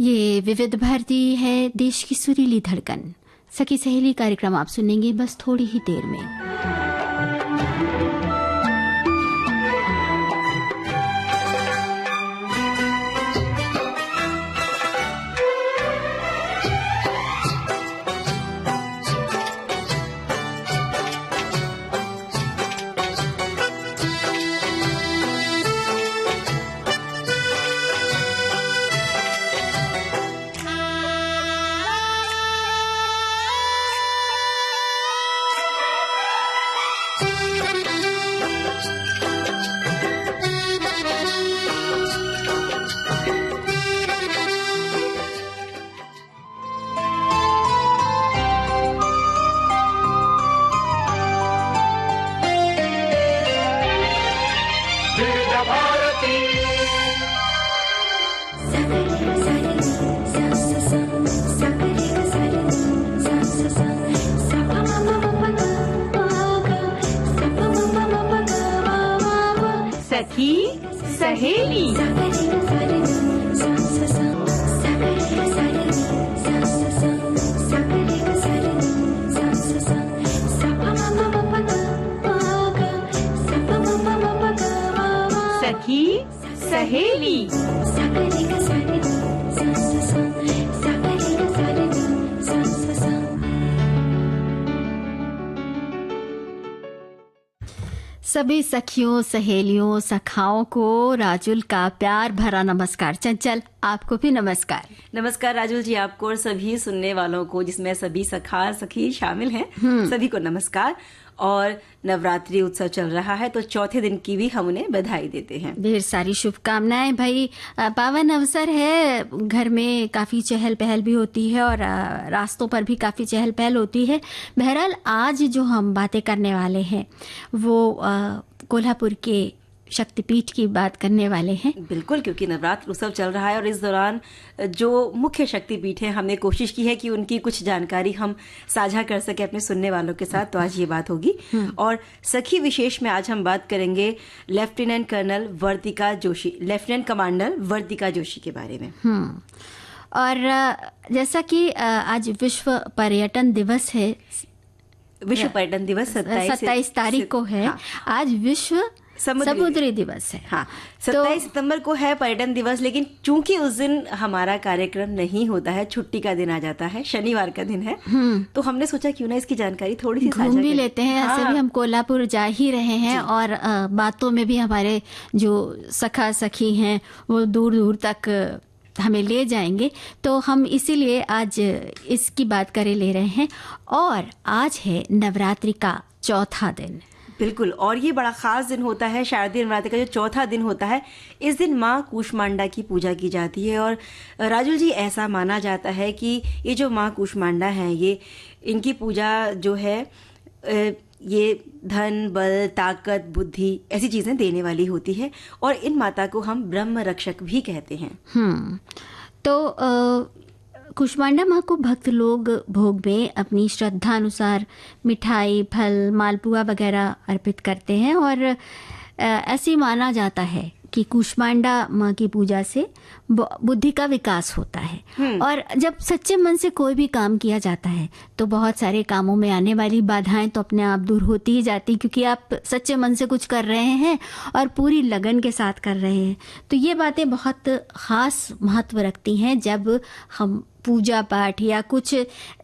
ये विविध भारती है, देश की सुरीली धड़कन। सखी सहेली कार्यक्रम आप सुनेंगे बस थोड़ी ही देर में। सखी सहेली। सखी सहेली। सभी सखियों, सहेलियों, सखाओं को राजुल का प्यार भरा नमस्कार। चंचल, आपको भी नमस्कार। नमस्कार राजुल जी, आपको और सभी सुनने वालों को, जिसमें सभी सखा सखी शामिल हैं, सभी को नमस्कार। और नवरात्रि उत्सव चल रहा है तो चौथे दिन की भी हम उन्हें बधाई देते हैं। ढेर सारी शुभकामनाएं भाई। पावन अवसर है, घर में काफी चहल पहल भी होती है और रास्तों पर भी काफी चहल पहल होती है। बहरहाल आज जो हम बातें करने वाले हैं वो कोल्हापुर के शक्तिपीठ की बात करने वाले हैं। बिल्कुल, क्योंकि नवरात्र उत्सव चल रहा है और इस दौरान जो मुख्य शक्तिपीठ है, हमने कोशिश की है कि उनकी कुछ जानकारी हम साझा कर सके अपने सुनने वालों के साथ। तो आज ये बात होगी। और सखी विशेष में आज हम बात करेंगे लेफ्टिनेंट कर्नल वर्तिका जोशी, लेफ्टिनेंट कमांडर वर्तिका जोशी के बारे में। और जैसा कि आज विश्व पर्यटन दिवस है, विश्व पर्यटन दिवस 27 तारीख को है। हाँ। आज विश्व समुद्री दिवस है। हाँ, 27 सितंबर को है पर्यटन दिवस, लेकिन चूंकि उस दिन हमारा कार्यक्रम नहीं होता है, छुट्टी का दिन आ जाता है, शनिवार का दिन है, तो हमने सोचा क्यों ना इसकी जानकारी थोड़ी सी घूम भी लेते हैं। हाँ। ऐसे भी हम कोल्हापुर जा ही रहे हैं और बातों में भी हमारे जो सखा सखी हैं वो दूर दूर तक हमें ले जाएंगे। तो हम इसीलिए आज इसकी बात करे ले रहे हैं। और आज है नवरात्रि का चौथा दिन। बिल्कुल, और ये बड़ा खास दिन होता है। शारदीय नवरात्रि का जो चौथा दिन होता है, इस दिन माँ कूष्मांडा की पूजा की जाती है। और राजुल जी, ऐसा माना जाता है कि ये जो माँ कूष्मांडा है, ये इनकी पूजा जो है ये धन, बल, ताकत, बुद्धि ऐसी चीजें देने वाली होती है। और इन माता को हम ब्रह्म रक्षक भी कहते हैं। तो कूष्मांडा माँ को भक्त लोग भोग में अपनी श्रद्धा अनुसार मिठाई, फल, मालपुआ वगैरह अर्पित करते हैं। और ऐसे माना जाता है कि कूष्मांडा माँ की पूजा से बुद्धि का विकास होता है। और जब सच्चे मन से कोई भी काम किया जाता है तो बहुत सारे कामों में आने वाली बाधाएं तो अपने आप दूर होती ही जाती, क्योंकि आप सच्चे मन से कुछ कर रहे हैं और पूरी लगन के साथ कर रहे हैं। तो ये बातें बहुत खास महत्व रखती हैं जब हम पूजा पाठ या कुछ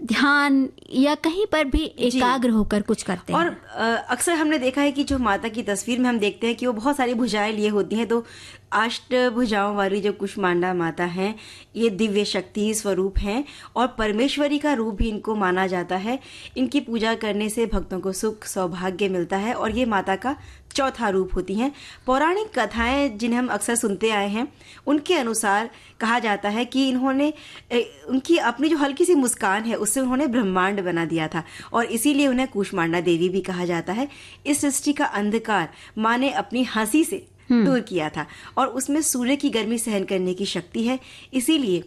ध्यान या कहीं पर भी एकाग्र होकर कुछ करते हैं। और अक्सर हमने देखा है कि जो माता की तस्वीर में हम देखते हैं कि वो बहुत सारी भुजाएं लिए होती हैं। तो अष्ट भुजाओं वाली जो कूष्मांडा माता हैं, ये दिव्य शक्ति स्वरूप हैं और परमेश्वरी का रूप भी इनको माना जाता है। इनकी पूजा करने से भक्तों को सुख सौभाग्य मिलता है और ये माता का चौथा रूप होती हैं। पौराणिक कथाएं जिन्हें हम अक्सर सुनते आए हैं, उनके अनुसार कहा जाता है कि इन्होंने उनकी अपनी जो हल्की सी मुस्कान है उससे उन्होंने ब्रह्मांड बना दिया था और इसीलिए उन्हें कूष्मांडा देवी भी कहा जाता है। इस सृष्टि का अंधकार माँ ने अपनी हंसी से दूर किया था और उसमें सूर्य की गर्मी सहन करने की शक्ति है। इसीलिए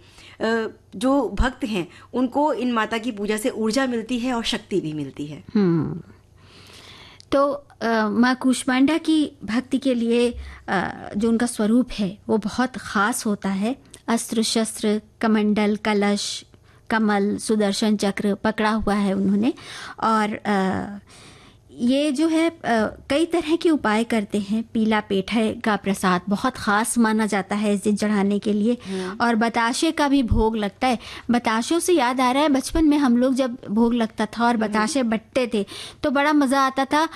जो भक्त हैं उनको इन माता की पूजा से ऊर्जा मिलती है और शक्ति भी मिलती है। तो माँ कूष्मांडा की भक्ति के लिए जो उनका स्वरूप है वो बहुत ख़ास होता है। अस्त्र शस्त्र कमंडल कलश कमल सुदर्शन चक्र पकड़ा हुआ है उन्होंने। और ये जो है कई तरह के उपाय करते हैं। पीला पेठे का प्रसाद बहुत ख़ास माना जाता है इस दिन चढ़ाने के लिए, और बताशे का भी भोग लगता है। बताशों से याद आ रहा है, बचपन में हम लोग जब भोग लगता था और बताशे बटते थे तो बड़ा मज़ा आता था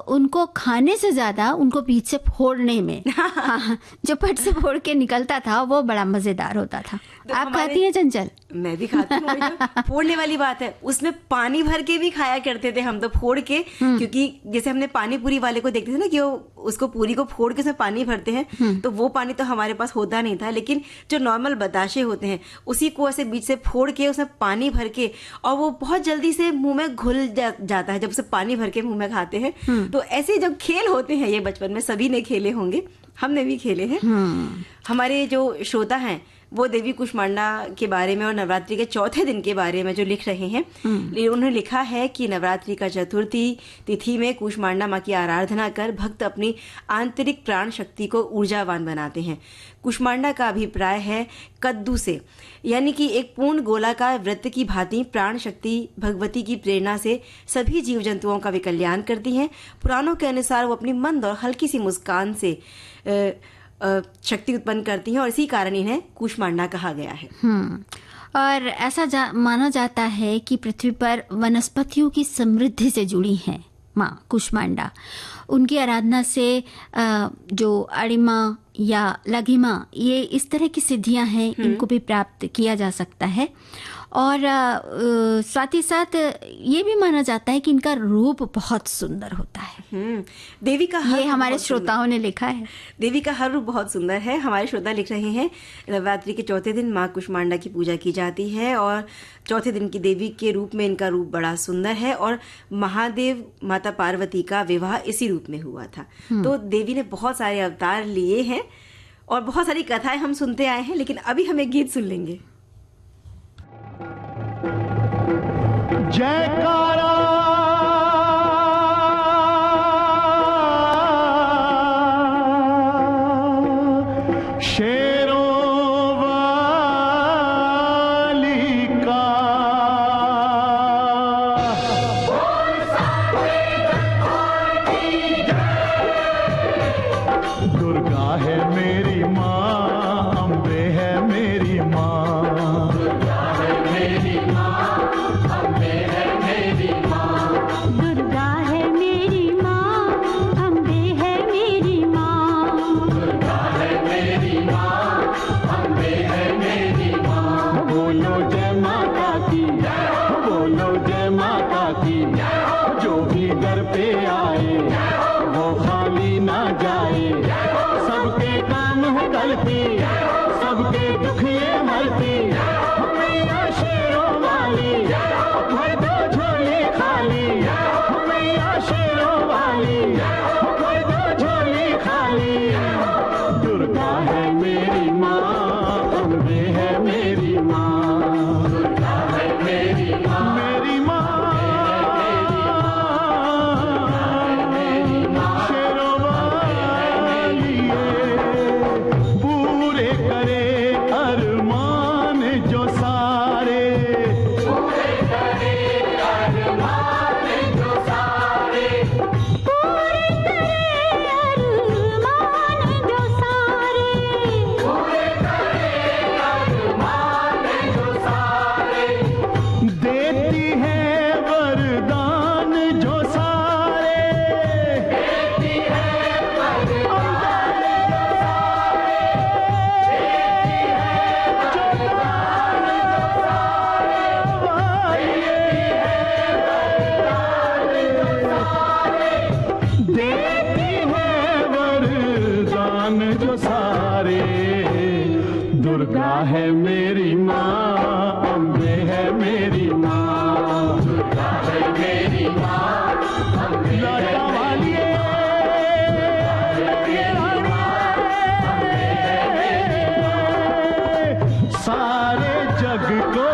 उनको खाने से ज़्यादा उनको बीच से फोड़ने में। हाँ, जो पट से फोड़ के निकलता था वो बड़ा मज़ेदार होता था। तो आप खाती हैं चंचल? मैं भी खाती हूँ। फोड़ने वाली बात है, उसमें पानी भर के भी खाया करते थे हम तो, फोड़ के। क्योंकि जैसे हमने पानी पूरी वाले को देखते थे ना कि वो उसको पूरी को फोड़ के उसमें पानी भरते हैं, तो वो पानी तो हमारे पास होता नहीं था। लेकिन जो नॉर्मल बताशे होते हैं उसी को ऐसे बीच से फोड़ के उसमें पानी भर के, और वो बहुत जल्दी से मुंह में घुल जाता है जब उसे पानी भर के मुंह में खाते हैं। तो ऐसे जब खेल होते हैं ये बचपन में सभी ने खेले होंगे, हमने भी खेले हैं। हमारे जो श्रोता हैं वो देवी कुष्मांडा के बारे में और नवरात्रि के चौथे दिन के बारे में जो लिख रहे हैं, उन्होंने लिखा है कि नवरात्रि का चतुर्थी तिथि में कुष्मांडा माँ की आराधना कर भक्त अपनी आंतरिक प्राण शक्ति को ऊर्जावान बनाते हैं। कुष्मांडा का अभिप्राय है कद्दू से, यानी कि एक पूर्ण गोलाकार वृत्त की भांति प्राण शक्ति भगवती की प्रेरणा से सभी जीव जंतुओं का विकल्याण करती हैं। पुराणों के अनुसार वो अपनी मंद और हल्की सी मुस्कान से शक्ति उत्पन्न करती हैं, और इसी कारण इन्हें कुष्मांडा कहा गया है। और ऐसा माना जाता है कि पृथ्वी पर वनस्पतियों की समृद्धि से जुड़ी हैं माँ कुष्मांडा। उनकी आराधना से जो अणिमा या लघिमा, ये इस तरह की सिद्धियां हैं, इनको भी प्राप्त किया जा सकता है। और साथ ही साथ ये भी माना जाता है कि इनका रूप बहुत सुंदर होता है। देवी का ये हमारे श्रोताओं ने लिखा है। देवी का हर रूप बहुत सुंदर है। हमारे श्रोता लिख रहे हैं नवरात्रि के चौथे दिन माँ कुष्मांडा की पूजा की जाती है, और चौथे दिन की देवी के रूप में इनका रूप बड़ा सुंदर है। और महादेव माता पार्वती का विवाह इसी रूप में हुआ था। तो देवी ने बहुत सारे अवतार लिए हैं और बहुत सारी कथाएं हम सुनते आए हैं, लेकिन अभी हम एक गीत सुन लेंगे। जयकारा शेरों वाली का, दुर्गा है मेरी माँ, अम्बे है मेरी माँ, दुर्गा है मेरी माँ, अम्बे है मेरी माँ, दुर्गा है मेरी माँ, अम्बे है मेरी माँ, दुर्गा है मेरी माँ, अम्बे है मेरी माँ। बोलो जय माता की, बोलो जय माता की, जो भी दर पे आए वो खाली ना जाए। सबके काम है गलती, सबके दुख ये मरती, मैया शेरों वाली भर दो झोली खाली, मैया शेरों वाली भर दो झोली खाली। दुर्गा है मेरी माँ, अम्बे है मेरी माँ, दुर्गा है मेरी माँ, मेरी माँ, शेरों वाली पूरे करे अरमान जो सारे, पूरे करे अरमान जो सारे, पूरे करे अरमान जो सारे, पूरे करे अरमान जो सारे। देती है वरदान जो सारे, देती है वरदान जो सारे, देती है वरदान जो सारे। दुर्गा है मेरी माँ, अम्बे है मेरी माँ, दुर्गा है मेरी माँ, लाटा वाली सारे जग को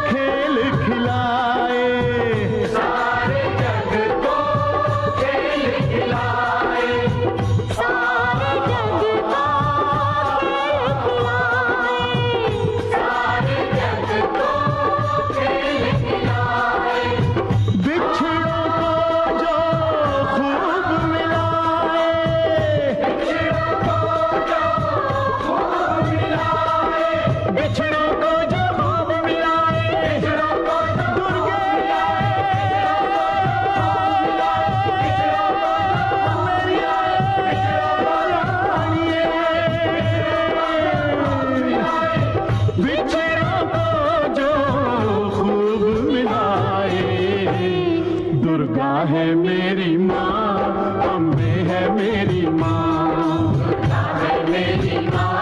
खेल खिलाए, सारे जग को खेल खिलाए, सारे जग को खेल खिलाए, बिछड़ों को जो खूब मिलाए। दुर्गा है मेरी माँ, अम्बे है मेरी माँ, दुर्गा है मेरी माँ,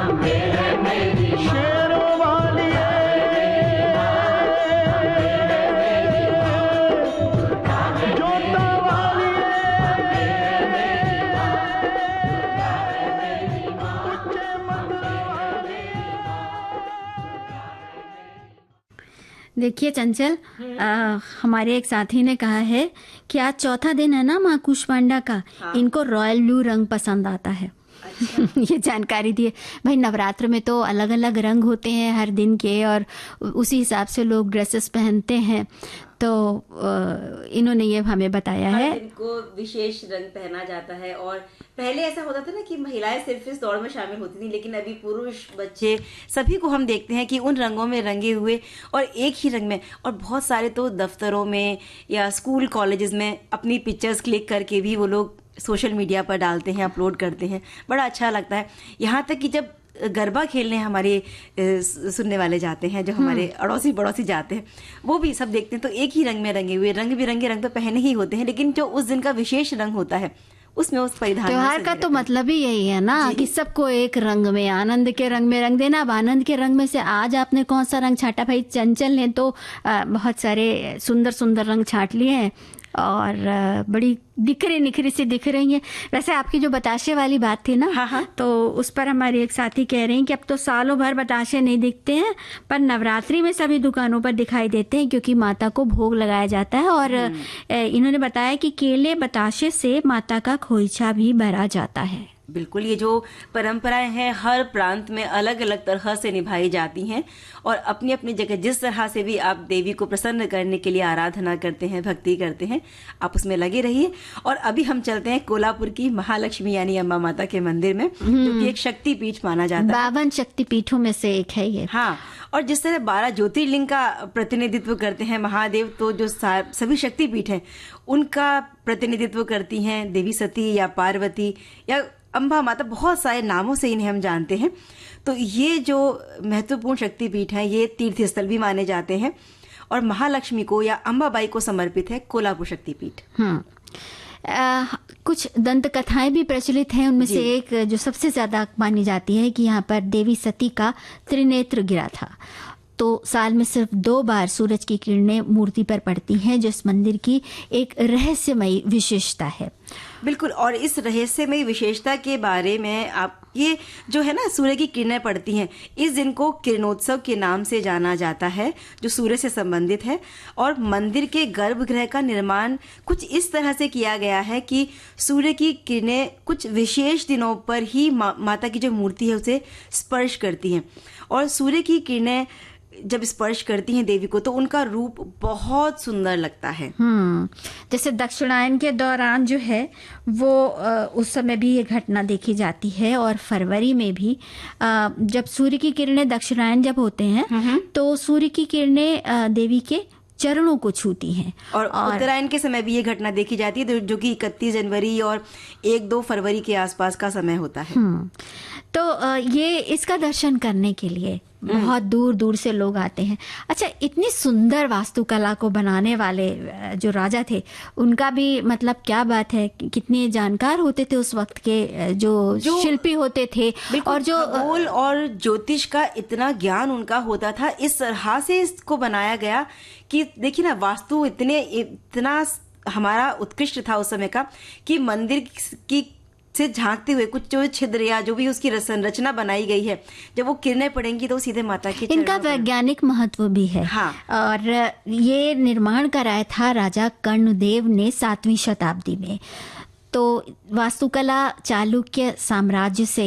अम्बे है मेरी माँ, शेरों वाली जोता वाली उच्चे मंदिर वाली। देखिए चंचल, हमारे एक साथी ने कहा है कि आज चौथा दिन है ना माँ कुष्मांडा का, इनको रॉयल ब्लू रंग पसंद आता है। ये जानकारी दी है। भाई नवरात्र में तो अलग अलग रंग होते हैं हर दिन के, और उसी हिसाब से लोग ड्रेसेस पहनते हैं, तो इन्होंने ये हमें बताया है। इनको विशेष रंग पहना जाता है। और पहले ऐसा होता था ना कि महिलाएं सिर्फ इस दौड़ में शामिल होती थी, लेकिन अभी पुरुष, बच्चे, सभी को हम देखते हैं कि उन रंगों में रंगे हुए और एक ही रंग में। और बहुत सारे तो दफ्तरों में या स्कूल कॉलेजेस में अपनी पिक्चर्स क्लिक करके भी वो लोग सोशल मीडिया पर डालते हैं, अपलोड करते हैं। बड़ा अच्छा लगता है। यहाँ तक कि जब गरबा खेलने हमारे सुनने वाले जाते हैं, जो हमारे अड़ोसी पड़ोसी जाते हैं, वो भी सब देखते हैं तो एक ही रंग में रंगे हुए, रंग बिरंगे रंग तो पहने ही होते हैं, लेकिन जो उस दिन का विशेष रंग होता है उसमें उस परिधान त्योहार का तो मतलब ही यही है ना कि सबको एक रंग में, आनंद के रंग में रंग देना। अब आनंद के रंग में से आज आपने कौन सा रंग छाटा? भाई चंचल ने तो बहुत सारे सुंदर सुंदर रंग छाट लिए हैं और बड़ी दिखरे निखरी से दिख रही हैं। वैसे आपकी जो बताशे वाली बात थी ना, हाँ। तो उस पर हमारे एक साथी कह रहे हैं कि अब तो सालों भर बताशे नहीं दिखते हैं, पर नवरात्रि में सभी दुकानों पर दिखाई देते हैं क्योंकि माता को भोग लगाया जाता है। और इन्होंने बताया कि केले बताशे से माता का खोइछा भी भरा जाता है। बिल्कुल, ये जो परंपराएं हैं हर प्रांत में अलग अलग तरह से निभाई जाती हैं और अपनी अपनी जगह जिस तरह से भी आप देवी को प्रसन्न करने के लिए आराधना करते हैं, भक्ति करते हैं, आप उसमें लगे रहिए। और अभी हम चलते हैं कोल्हापुर की महालक्ष्मी यानी अम्बा माता के मंदिर में, जो कि एक शक्ति पीठ माना जाता है। 52 शक्ति पीठों में से एक है ये। हाँ, और जिस तरह 12 ज्योतिर्लिंग का प्रतिनिधित्व करते हैं महादेव, तो जो सभी शक्ति पीठ हैं उनका प्रतिनिधित्व करती हैं देवी सती या पार्वती या अम्बा माता। बहुत सारे नामों से इन्हें हम जानते हैं। तो ये जो महत्वपूर्ण शक्तिपीठ हैं ये तीर्थ स्थल भी माने जाते हैं और महालक्ष्मी को या अम्बाबाई को समर्पित है कोल्हापुर शक्तिपीठ। कुछ दंत कथाएं भी प्रचलित हैं। उनमें से एक जो सबसे ज्यादा मानी जाती है कि यहाँ पर देवी सती का त्रिनेत्र गिरा था। तो साल में सिर्फ 2 बार सूरज की किरणें मूर्ति पर पड़ती हैं, जो इस मंदिर की एक रहस्यमयी विशेषता है। बिल्कुल, और इस रहस्यमयी विशेषता के बारे में आप ये जो है ना सूर्य की किरणें पड़ती हैं, इस दिन को किरणोत्सव के नाम से जाना जाता है, जो सूर्य से संबंधित है। और मंदिर के गर्भगृह का निर्माण कुछ इस तरह से किया गया है कि सूर्य की किरणें कुछ विशेष दिनों पर ही माता की जो मूर्ति है उसे स्पर्श करती हैं। और सूर्य की किरणें जब स्पर्श करती हैं देवी को तो उनका रूप बहुत सुंदर लगता है। जैसे दक्षिणायन के दौरान जो है वो उस समय भी ये घटना देखी जाती है। और फरवरी में भी जब सूर्य की किरणें, दक्षिणायन जब होते हैं तो सूर्य की किरणें देवी के चरणों को छूती हैं। और उत्तरायण के समय भी ये घटना देखी जाती है, जो कि 31 जनवरी और 1-2 फरवरी के आसपास का समय होता है। तो ये इसका दर्शन करने के लिए बहुत दूर दूर से लोग आते हैं। अच्छा, इतनी सुंदर वास्तुकला को बनाने वाले जो राजा थे उनका भी मतलब क्या बात है, कितने जानकार होते थे उस वक्त के जो शिल्पी होते थे। और जो खगोल और ज्योतिष का इतना ज्ञान उनका होता था, इस तरह से इसको बनाया गया कि देखिए ना, वास्तु इतना हमारा उत्कृष्ट था उस समय का कि मंदिर की से झांकते हुए कुछ जो छिद्र या जो भी उसकी संरचना बनाई गई है, जब वो किरणें पड़ेंगी तो सीधे माता की इनका वैज्ञानिक महत्व भी है। हाँ। और ये निर्माण कराया था राजा कर्णदेव ने 7वीं शताब्दी में। तो वास्तुकला चालुक्य साम्राज्य से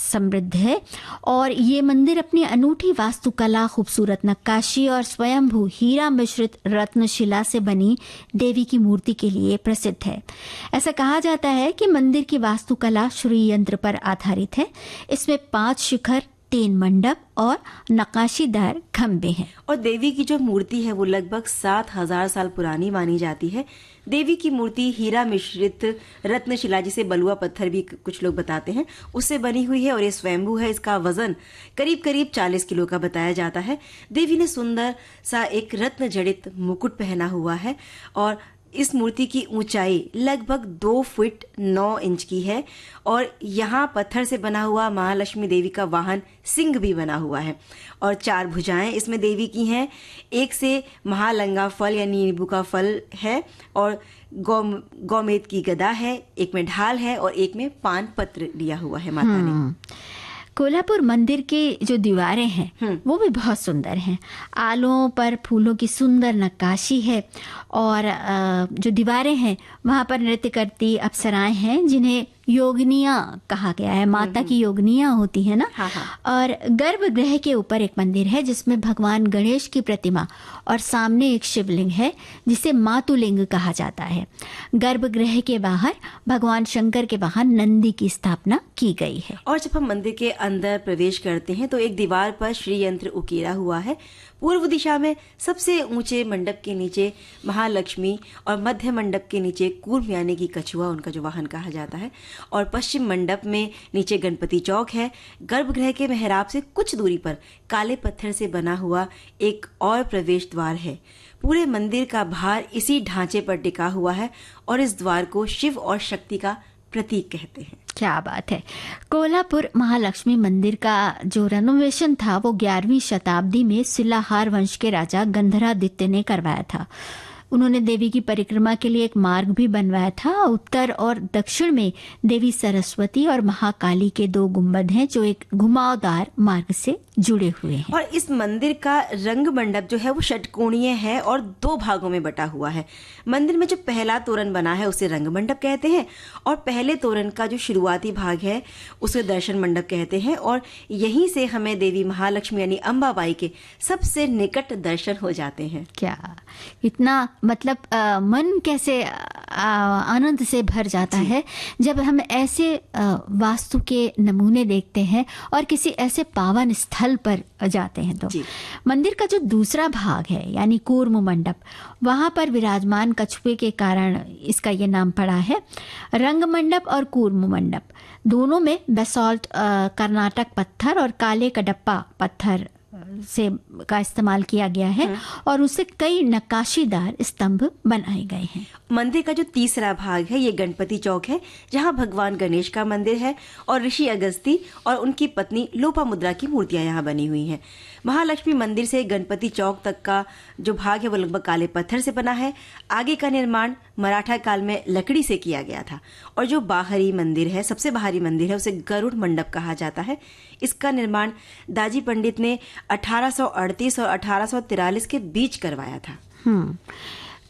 समृद्ध है और ये मंदिर अपनी अनूठी वास्तुकला, खूबसूरत नक्काशी और स्वयंभू हीरा मिश्रित रत्नशिला से बनी देवी की मूर्ति के लिए प्रसिद्ध है। ऐसा कहा जाता है कि मंदिर की वास्तुकला श्री यंत्र पर आधारित है। इसमें 5 शिखर, 3 मंडप और नक्काशीदार खंबे हैं। और देवी की जो मूर्ति है वो लगभग 7000 साल पुरानी मानी जाती है। देवी की मूर्ति हीरा मिश्रित रत्नशिला, जिसे बलुआ पत्थर भी कुछ लोग बताते हैं, उससे बनी हुई है और ये स्वयंभू है। इसका वजन करीब करीब 40 किलो का बताया जाता है। देवी ने सुंदर सा एक रत्न जड़ित मुकुट पहना हुआ है और इस मूर्ति की ऊंचाई लगभग 2 फुट 9 इंच की है और यहाँ पत्थर से बना हुआ महालक्ष्मी देवी का वाहन सिंह भी बना हुआ है और 4 भुजाएं इसमें देवी की हैं। एक से महालंगा फल यानी नींबू का फल है और गौमेद की गदा है, एक में ढाल है और एक में पान पत्र लिया हुआ है माता ने। कोल्हापुर मंदिर की जो दीवारें हैं वो भी बहुत सुंदर हैं। आलों पर फूलों की सुंदर नक्काशी है और जो दीवारें हैं वहाँ पर नृत्य करती अप्सराएं हैं जिन्हें योगिनियाँ कहा गया है। माता की योगिनियाँ होती है ना। और गर्भगृह के ऊपर एक मंदिर है जिसमें भगवान गणेश की प्रतिमा और सामने एक शिवलिंग है जिसे मातुलिंग कहा जाता है। गर्भगृह के बाहर भगवान शंकर के वाहन नंदी की स्थापना की गई है। और जब हम मंदिर के अंदर प्रवेश करते हैं तो एक दीवार पर श्री यंत्र उकेरा हुआ है। पूर्व दिशा में सबसे ऊंचे मंडप के नीचे महालक्ष्मी और मध्य मंडप के नीचे कूर्म यानी कि कछुआ, उनका जो वाहन कहा जाता है, और पश्चिम मंडप में नीचे गणपति चौक है। गर्भगृह के मेहराब से कुछ दूरी पर काले पत्थर से बना हुआ एक और प्रवेश द्वार है। पूरे मंदिर का भार इसी ढांचे पर टिका हुआ है और इस द्वार को शिव और शक्ति का प्रतीक कहते हैं। क्या बात है। कोल्हापुर महालक्ष्मी मंदिर का जो रेनोवेशन था वो 11वीं शताब्दी में शिलाहार वंश के राजा गंधरादित्य ने करवाया था। उन्होंने देवी की परिक्रमा के लिए एक मार्ग भी बनवाया था। उत्तर और दक्षिण में देवी सरस्वती और महाकाली के 2 गुंबद हैं जो एक घुमावदार मार्ग से जुड़े हुए हैं। और इस मंदिर का रंग मंडप जो है वो षटकोणीय है और 2 भागों में बटा हुआ है। मंदिर में जो पहला तोरण बना है उसे रंग मंडप कहते हैं और पहले तोरण का जो शुरुआती भाग है उसे दर्शन मंडप कहते हैं और यहीं से हमें देवी महालक्ष्मी यानी अंबाबाई के सबसे निकट दर्शन हो जाते हैं। क्या इतना मतलब मन कैसे आनंद से भर जाता है जब हम ऐसे वास्तु के नमूने देखते हैं और किसी ऐसे पावन स्थल पर जाते हैं। तो मंदिर का जो दूसरा भाग है यानी कूर्म मंडप, वहाँ पर विराजमान कछुए के कारण इसका ये नाम पड़ा है। रंग मंडप और कूर्म मंडप दोनों में बेसॉल्ट कर्नाटक पत्थर और काले कडप्पा पत्थर से का इस्तेमाल किया गया है और उससे कई नक्काशीदार स्तंभ बनाए गए हैं। मंदिर का जो तीसरा भाग है ये गणपति चौक है जहाँ भगवान गणेश का मंदिर है और ऋषि अगस्ती और उनकी पत्नी लोपामुद्रा की मूर्तियां यहाँ बनी हुई हैं। महालक्ष्मी मंदिर से गणपति चौक तक का जो भाग है वो लगभग काले पत्थर से बना है। आगे का निर्माण मराठा काल में लकड़ी से किया गया था और जो बाहरी मंदिर है, सबसे बाहरी मंदिर है, उसे गरुड़ मंडप कहा जाता है। इसका निर्माण दाजी पंडित ने 1838 और 1843 के बीच करवाया था।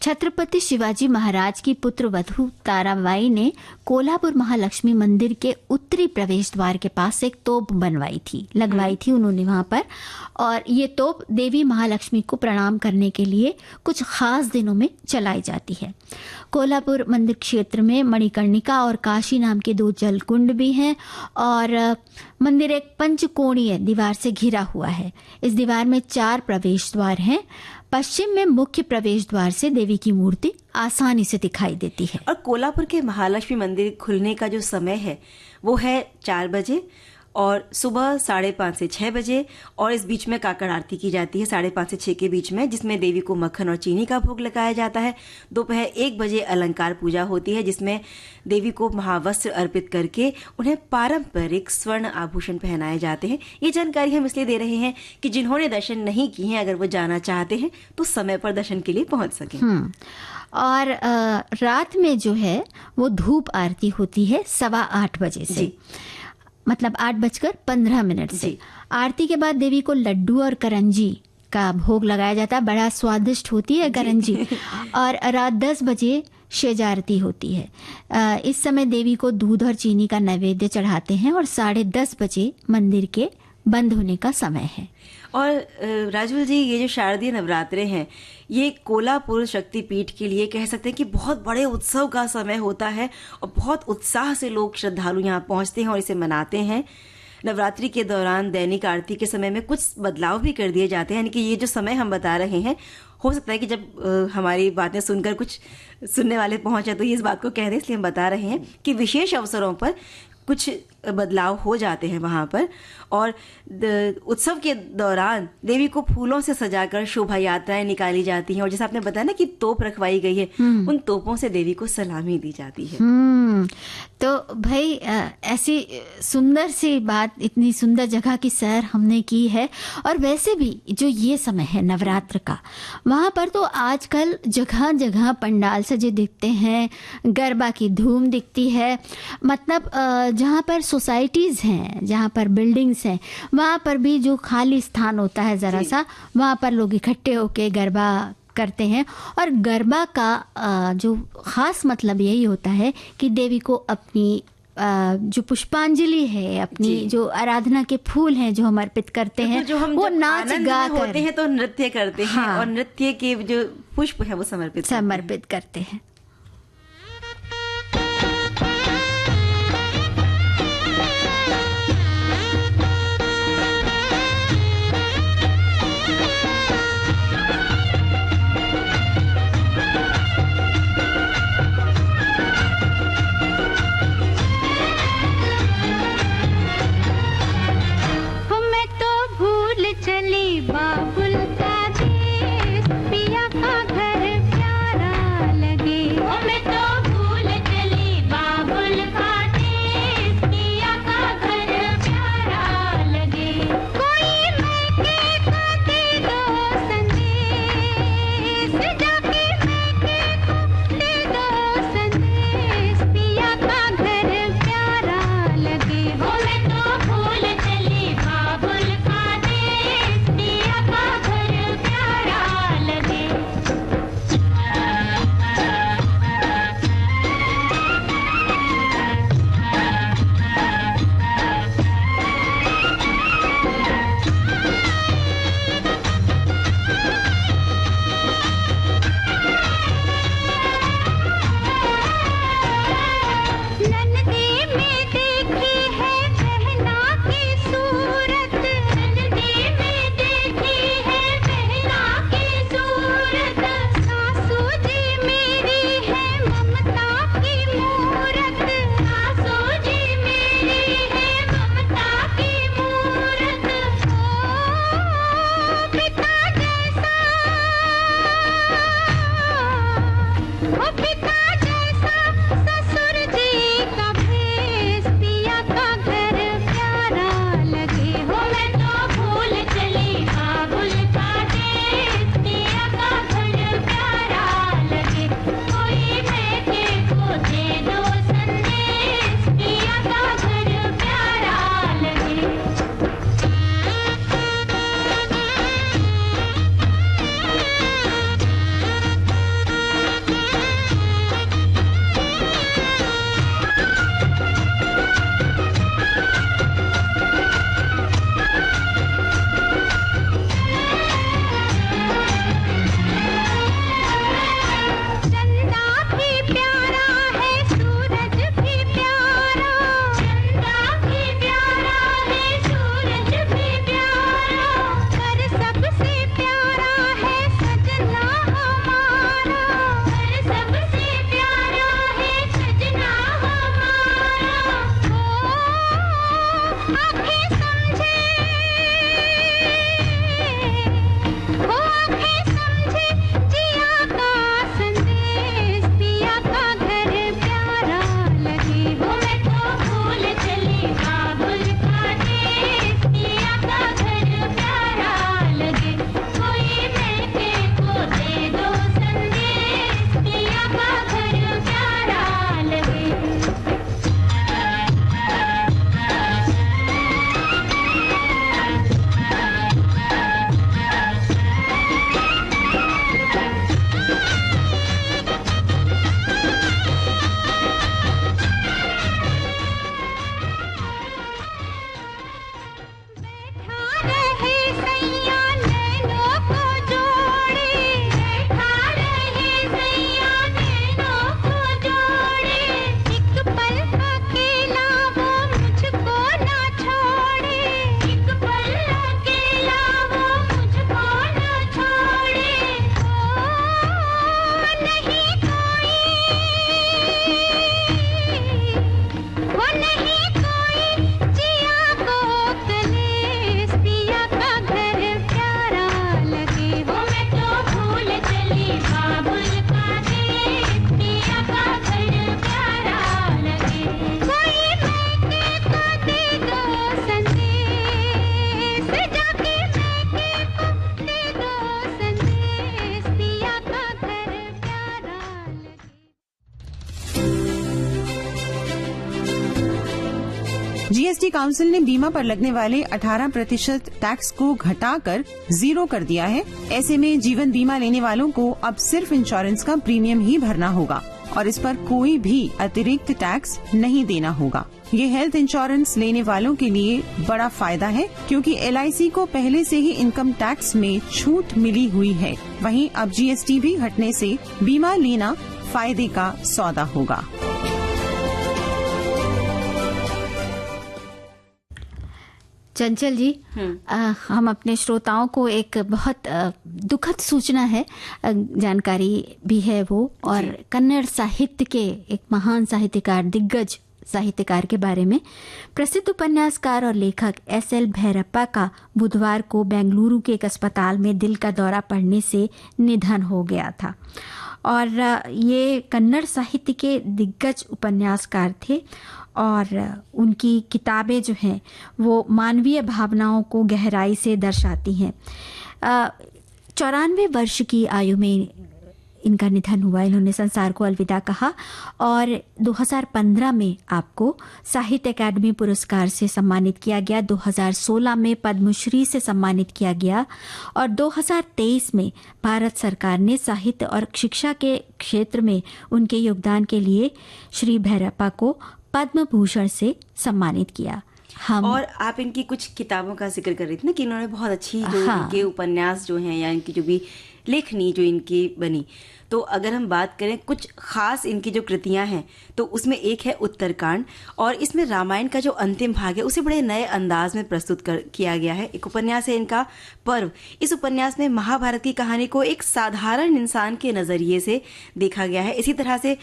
छत्रपति शिवाजी महाराज की पुत्र वधू ताराबाई ने कोल्हापुर महालक्ष्मी मंदिर के उत्तरी प्रवेश द्वार के पास एक तोप लगवाई थी उन्होंने वहां पर। और ये तोप देवी महालक्ष्मी को प्रणाम करने के लिए कुछ खास दिनों में चलाई जाती है। कोल्हापुर मंदिर क्षेत्र में मणिकर्णिका और काशी नाम के 2 जलकुंड भी हैं और मंदिर एक पंचकोणीय दीवार से घिरा हुआ है। इस दीवार में 4 प्रवेश द्वार हैं। पश्चिम में मुख्य प्रवेश द्वार से देवी की मूर्ति आसानी से दिखाई देती है। और कोल्हापुर के महालक्ष्मी मंदिर खुलने का जो समय है वो है 4 बजे और सुबह 5:30 से 6 बजे और इस बीच में काकड़ आरती की जाती है 5:30 से 6 के बीच में, जिसमें देवी को मक्खन और चीनी का भोग लगाया जाता है। दोपहर 1 बजे अलंकार पूजा होती है जिसमें देवी को महावस्त्र अर्पित करके उन्हें पारंपरिक स्वर्ण आभूषण पहनाए जाते हैं। ये जानकारी हम इसलिए दे रहे हैं कि जिन्होंने दर्शन नहीं किए हैं अगर वो जाना चाहते हैं तो समय पर दर्शन के लिए पहुंच सकें। और रात में जो है वो धूप आरती होती है 8:15 बजे से, मतलब 8:15 से। आरती के बाद देवी को लड्डू और करंजी का भोग लगाया जाता है। बड़ा स्वादिष्ट होती है करंजी। और रात 10 बजे शेज आरती होती है। इस समय देवी को दूध और चीनी का नैवेद्य चढ़ाते हैं और 10:30 बजे मंदिर के बंद होने का समय है। और राजवल जी, ये जो शारदीय नवरात्रे हैं ये कोल्हापुर शक्तिपीठ के लिए कह सकते हैं कि बहुत बड़े उत्सव का समय होता है और बहुत उत्साह से लोग श्रद्धालु यहाँ पहुँचते हैं और इसे मनाते हैं। नवरात्रि के दौरान दैनिक आरती के समय में कुछ बदलाव भी कर दिए जाते हैं, यानी कि ये जो समय हम बता रहे हैं, हो सकता है कि जब हमारी बातें सुनकर कुछ सुनने वाले पहुंचे तो ये इस बात को कह रहे हैं, इसलिए हम बता रहे हैं कि विशेष अवसरों पर कुछ बदलाव हो जाते हैं वहाँ पर। और उत्सव के दौरान देवी को फूलों से सजाकर शोभा यात्राएं निकाली जाती हैं, और जैसे आपने बताया ना कि तोप रखवाई गई है, उन तोपों से देवी को सलामी दी जाती है। तो भाई ऐसी सुंदर सी बात, इतनी सुंदर जगह की सैर हमने की है। और वैसे भी जो ये समय है नवरात्र का, वहाँ पर तो आजकल जगह जगह पंडाल सजे दिखते हैं, गरबा की धूम दिखती है। मतलब जहाँ पर सोसाइटीज़ हैं, जहाँ पर बिल्डिंग्स हैं, वहाँ पर भी जो खाली स्थान होता है ज़रा सा, वहाँ पर लोग इकट्ठे होके गरबा करते हैं। और गरबा का जो ख़ास मतलब यही होता है कि देवी को अपनी जो पुष्पांजलि है, अपनी जो आराधना के फूल हैं जो हम अर्पित करते हैं, जो हम वो नाच गा कर होते हैं तो नृत्य करते हैं, और नृत्य के जो पुष्प है वो समर्पित करते हैं। चली बाबुल का देश, पिया का घर प्यारा लगे। जीएसटी काउंसिल ने बीमा पर लगने वाले 18% टैक्स को घटाकर 0 कर दिया है। ऐसे में जीवन बीमा लेने वालों को अब सिर्फ इंश्योरेंस का प्रीमियम ही भरना होगा और इस पर कोई भी अतिरिक्त टैक्स नहीं देना होगा। ये हेल्थ इंश्योरेंस लेने वालों के लिए बड़ा फायदा है क्योंकि LIC को पहले से ही इनकम टैक्स में छूट मिली हुई है। वहीं अब GST भी हटने से बीमा लेना फायदे का सौदा होगा। चंचल जी, हम अपने श्रोताओं को एक बहुत दुखद सूचना है, जानकारी भी है वो, और कन्नड़ साहित्य के एक महान साहित्यकार, दिग्गज साहित्यकार के बारे में। प्रसिद्ध उपन्यासकार और लेखक SL भैरप्पा का बुधवार को बेंगलुरु के एक अस्पताल में दिल का दौरा पड़ने से निधन हो गया था। और ये कन्नड़ साहित्य के दिग्गज उपन्यासकार थे और उनकी किताबें जो हैं वो मानवीय भावनाओं को गहराई से दर्शाती हैं। 94 वर्ष की आयु में इनका निधन हुआ। इन्होंने संसार को अलविदा कहा और 2015 में आपको साहित्य अकादमी पुरस्कार से सम्मानित किया गया, 2016 में पद्मश्री से सम्मानित किया गया और 2023 में भारत सरकार ने साहित्य और शिक्षा के क्षेत्र में उनके योगदान के लिए श्री भैरप्पा को पद्म भूषण से सम्मानित किया। और आप इनकी कुछ किताबों का जिक्र कर रही थी ना कि इन्होंने बहुत अच्छी जो इनके उपन्यास जो हैं या इनकी जो भी लेखनी जो इनकी बनी, तो अगर हम बात करें कुछ खास इनकी जो कृतियां हैं तो उसमें एक है उत्तरकांड, और इसमें रामायण का जो अंतिम भाग है उसे बड़े नए अंदाज में प्रस्तुत किया गया है। एक उपन्यास है इनका पर्व। इस उपन्यास में महाभारत की कहानी को एक साधारण इंसान के नजरिए से देखा गया है। इसी तरह से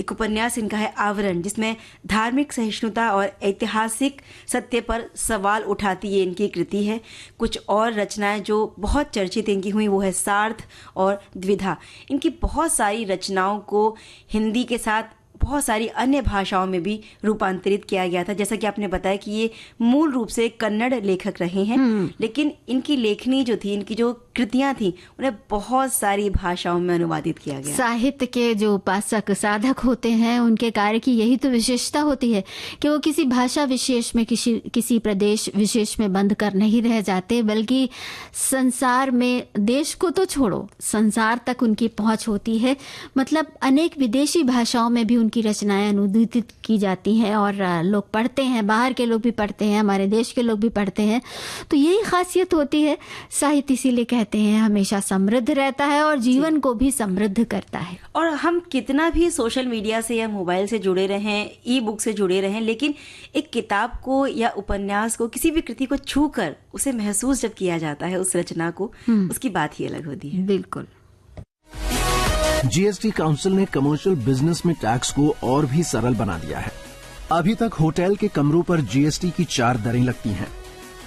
एक उपन्यास इनका है आवरण, जिसमें धार्मिक सहिष्णुता और ऐतिहासिक सत्य पर सवाल उठाती ये इनकी कृति है। कुछ और रचनाएं जो बहुत चर्चित इनकी हुई वो है सार्थ और द्विधा। इनकी बहुत सारी रचनाओं को हिंदी के साथ बहुत सारी अन्य भाषाओं में भी रूपांतरित किया गया था। जैसा कि आपने बताया कि ये मूल रूप से कन्नड़ लेखक रहे हैं, लेकिन इनकी लेखनी जो थी, इनकी जो कृतियां थी, उन्हें बहुत सारी भाषाओं में अनुवादित किया गया। साहित्य के जो उपासक साधक होते हैं उनके कार्य की यही तो विशेषता होती है कि वो किसी भाषा विशेष में, किसी प्रदेश विशेष में बंद कर नहीं रह जाते, बल्कि संसार में, देश को तो छोड़ो, संसार तक उनकी पहुंच होती है। मतलब अनेक विदेशी भाषाओं में भी उनकी रचनाएं अनुदित की जाती हैं और लोग पढ़ते हैं, बाहर के लोग भी पढ़ते हैं, हमारे देश के लोग भी पढ़ते हैं। तो यही खासियत होती है साहित्य, इसीलिए कहते हैं हमेशा समृद्ध रहता है और जीवन को भी समृद्ध करता है। और हम कितना भी सोशल मीडिया से या मोबाइल से जुड़े रहें, ई बुक से जुड़े रहें, लेकिन एक किताब को या उपन्यास को, किसी भी कृति को छू कर उसे महसूस जब किया जाता है, उस रचना को, उसकी बात ही अलग होती है। बिल्कुल। जीएसटी काउंसिल ने कमर्शियल बिजनेस में टैक्स को और भी सरल बना दिया है। अभी तक होटल के कमरों पर जीएसटी की 4 दरें लगती हैं।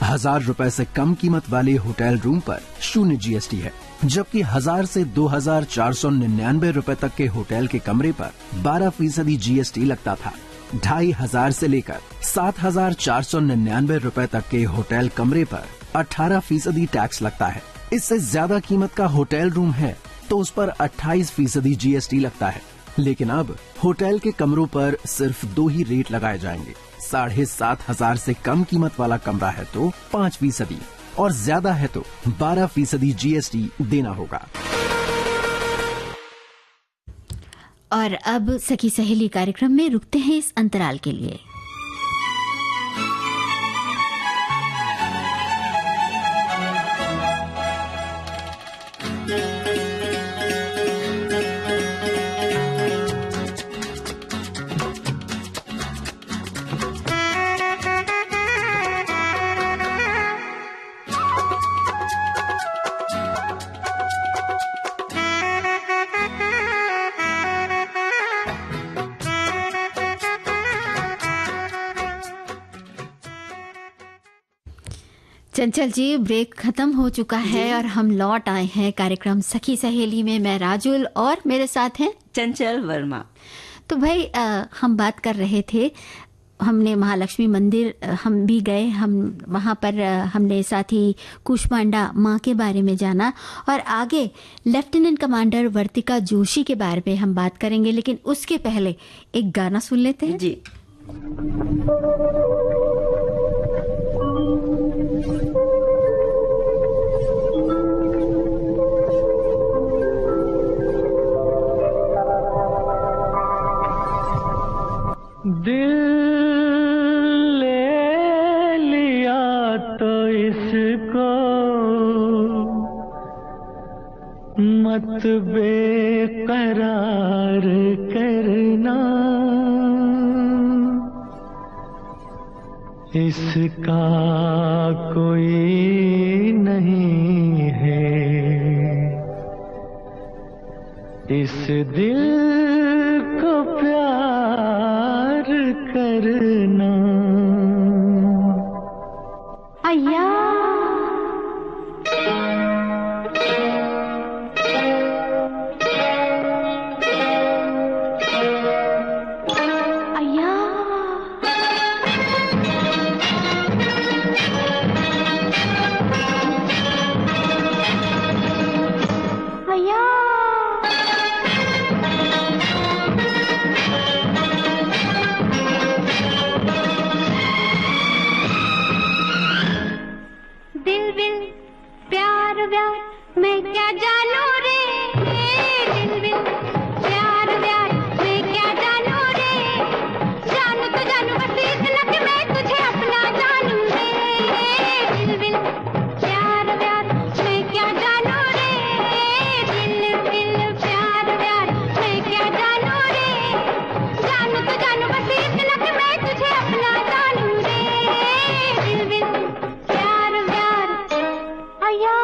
1000 रुपए से कम कीमत वाले होटल रूम पर 0 जीएसटी है, जबकि 1000 से 2499 रुपए तक के होटल के कमरे पर 12% जीएसटी लगता था। 2500 से लेकर 7499 रुपए तक के होटल कमरे पर 18% टैक्स लगता है। इससे ज्यादा कीमत का होटल रूम है तो उस पर 28% जीएसटी लगता है। लेकिन अब होटल के कमरों पर सिर्फ 2 ही रेट लगाए जाएंगे। 7500 से कम कीमत वाला कमरा है तो 5% और ज्यादा है तो 12% जीएसटी देना होगा। और अब सखी सहेली कार्यक्रम में रुकते हैं इस अंतराल के लिए। चंचल जी, ब्रेक खत्म हो चुका है और हम लौट आए हैं कार्यक्रम सखी सहेली में। मैं राजुल और मेरे साथ हैं चंचल वर्मा। तो भाई हम बात कर रहे थे, हमने महालक्ष्मी मंदिर हम भी गए, हम वहाँ पर हमने साथ ही कुष्मांडा माँ के बारे में जाना और आगे लेफ्टिनेंट कमांडर वर्तिका जोशी के बारे में हम बात करेंगे। लेकिन उसके पहले एक गाना सुन लेते हैं जी। इसको मत बेकरार करना, इसका कोई नहीं है इस दिल को प्यार करना। अय्या मैं क्या जानू रे, दिल दिल प्यार प्यार मैं क्या जानू रे, जानू तो जानू बस इतना कि मैं तुझे अपना जानू रे, दिल दिल प्यार प्यार मैं क्या जानू रे, दिल दिल प्यार प्यार मैं क्या जानू रे, जानू तो जानू बस इतना कि मैं तुझे अपना जानू रे, दिल दिल प्यार प्यार। अय्या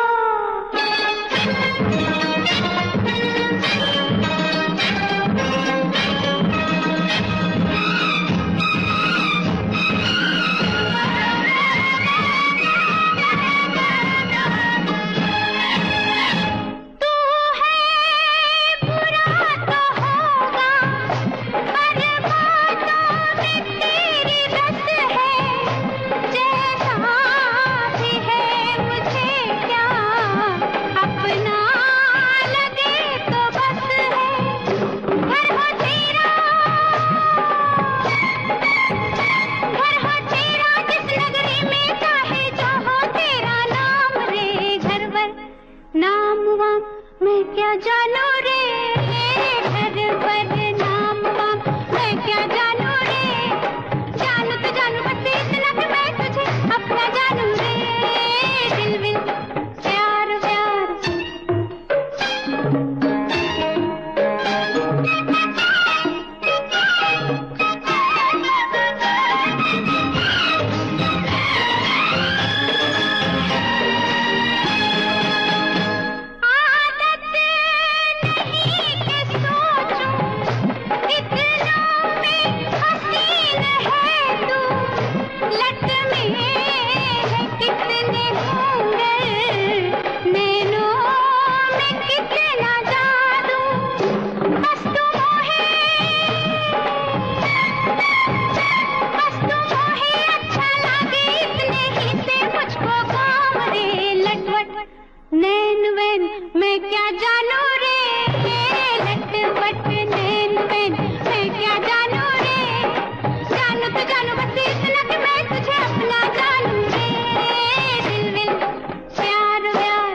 मैं क्या जानू रे, घर पर नाम वाम मैं क्या जानू रे, जानू तो जानू बस इतना कि मैं तुझे अपना जानू रे, दिल दिल प्यार प्यार। मैं क्या जानू रे, लटपट नैन वैन मैं क्या जानू रे, जानू तो जानू बस इतना कि मैं तुझे अपना जानू रे, दिल दिल प्यार प्यार।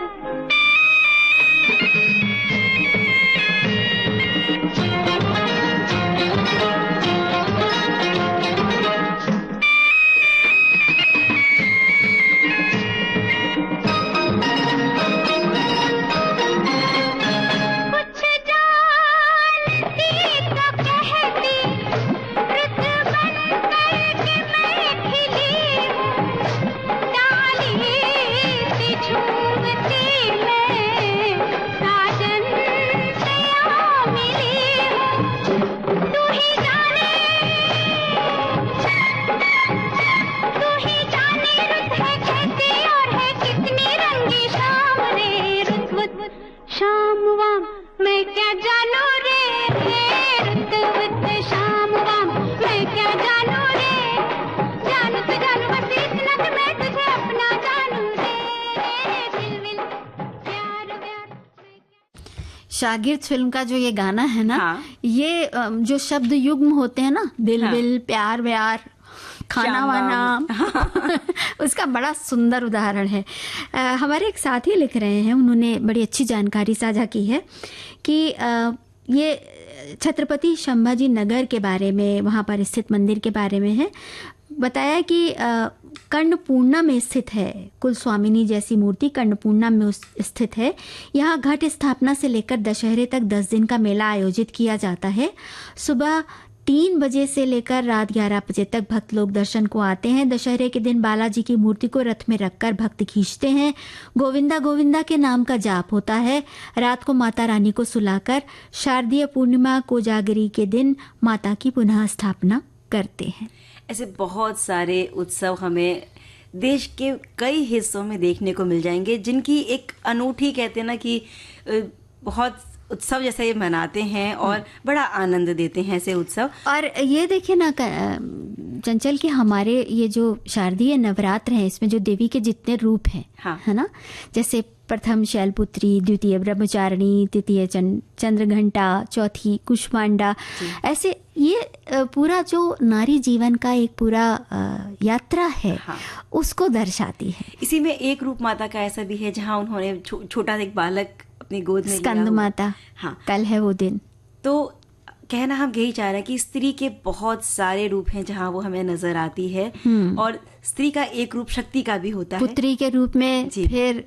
शाम वाम मैं क्या जानू रे, रुत वुत शाम वाम मैं क्या जानू रे, जानू तो जानू बस इतना कि मैं तुझे अपना जानू रे, दिल दिल प्यार प्यार। शागिर्द फिल्म का जो ये गाना है ना, हाँ। ये जो शब्द युग्म होते हैं ना, दिल हाँ। विल प्यार व्यार खाना वाना उसका बड़ा सुंदर उदाहरण है। हमारे एक साथी लिख रहे हैं, उन्होंने बड़ी अच्छी जानकारी साझा की है कि ये छत्रपति संभाजी नगर के बारे में, वहाँ पर स्थित मंदिर के बारे में है। बताया कि कर्णपूर्णा में स्थित है। कुलस्वामिनी जैसी मूर्ति कर्णपूर्णा में स्थित है। यहाँ घट स्थापना से लेकर दशहरे तक 10 दिन का मेला आयोजित किया जाता है। सुबह 3 बजे से लेकर रात 11 बजे तक भक्त लोग दर्शन को आते हैं। दशहरे के दिन बालाजी की मूर्ति को रथ में रखकर भक्त खींचते हैं। गोविंदा गोविंदा के नाम का जाप होता है। रात को माता रानी को सुलाकर शारदीय पूर्णिमा कोजागरी के दिन माता की पुनः स्थापना करते हैं। ऐसे बहुत सारे उत्सव हमें देश के कई हिस्सों में देखने को मिल जाएंगे, जिनकी एक अनूठी, कहते हैं ना कि बहुत उत्सव जैसे ये मनाते हैं और बड़ा आनंद देते हैं ऐसे उत्सव। और ये देखिए ना चंचल कि हमारे ये जो शारदीय नवरात्र हैं, इसमें जो देवी के जितने रूप हैं, हाँ। है ना, जैसे प्रथम शैलपुत्री, द्वितीय ब्रह्मचारिणी, तृतीय चंद्रघंटा, चौथी कुष्मांडा, ऐसे ये पूरा जो नारी जीवन का एक पूरा यात्रा है, हाँ। उसको दर्शाती है। इसी में एक रूप माता का ऐसा भी है जहाँ उन्होंने छोटा एक बालक अपनी गोद में लिया स्कंद हुआ। माता, हाँ। कल है वो दिन। तो कहना हम यही चाह रहे हैं कि स्त्री के बहुत सारे रूप हैं जहाँ वो हमें नजर आती है, और स्त्री का एक रूप शक्ति का भी होता है, पुत्री के रूप में, फिर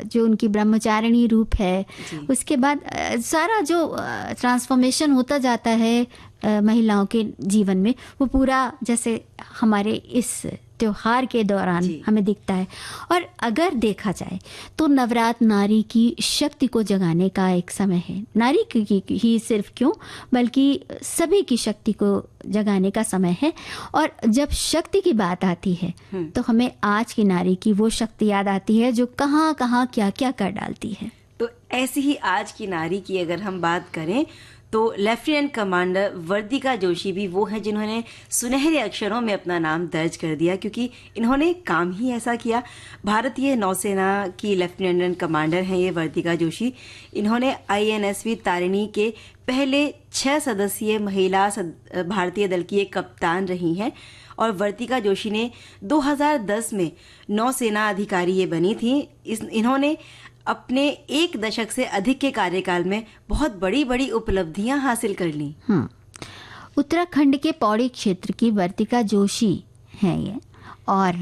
जो उनकी ब्रह्मचारिणी रूप है, उसके बाद सारा जो ट्रांसफॉर्मेशन होता जाता है महिलाओं के जीवन में, वो पूरा जैसे हमारे इस त्योहार के दौरान हमें दिखता है। और अगर देखा जाए तो नवरात्र नारी की शक्ति को जगाने का एक समय है। नारी की ही सिर्फ क्यों, बल्कि सभी की शक्ति को जगाने का समय है। और जब शक्ति की बात आती है तो हमें आज की नारी की वो शक्ति याद आती है जो कहाँ कहाँ क्या क्या कर डालती है। तो ऐसी ही आज की नारी की अगर हम बात करें तो लेफ्टिनेंट कमांडर वर्तिका जोशी भी वो हैं जिन्होंने सुनहरे अक्षरों में अपना नाम दर्ज कर दिया, क्योंकि इन्होंने काम ही ऐसा किया। भारतीय नौसेना की लेफ्टिनेंट कमांडर हैं ये वर्तिका जोशी। इन्होंने INSV तारिणी के पहले 6 सदस्यीय महिला भारतीय दल की एक कप्तान रही हैं, और वर्तिका जोशी ने 2010 में नौसेना अधिकारी ये बनी थी। इन्होंने अपने 1 दशक से अधिक के कार्यकाल में बहुत बड़ी बड़ी उपलब्धियां हासिल कर ली। उत्तराखंड के पौड़ी क्षेत्र की वर्तिका जोशी हैं ये, और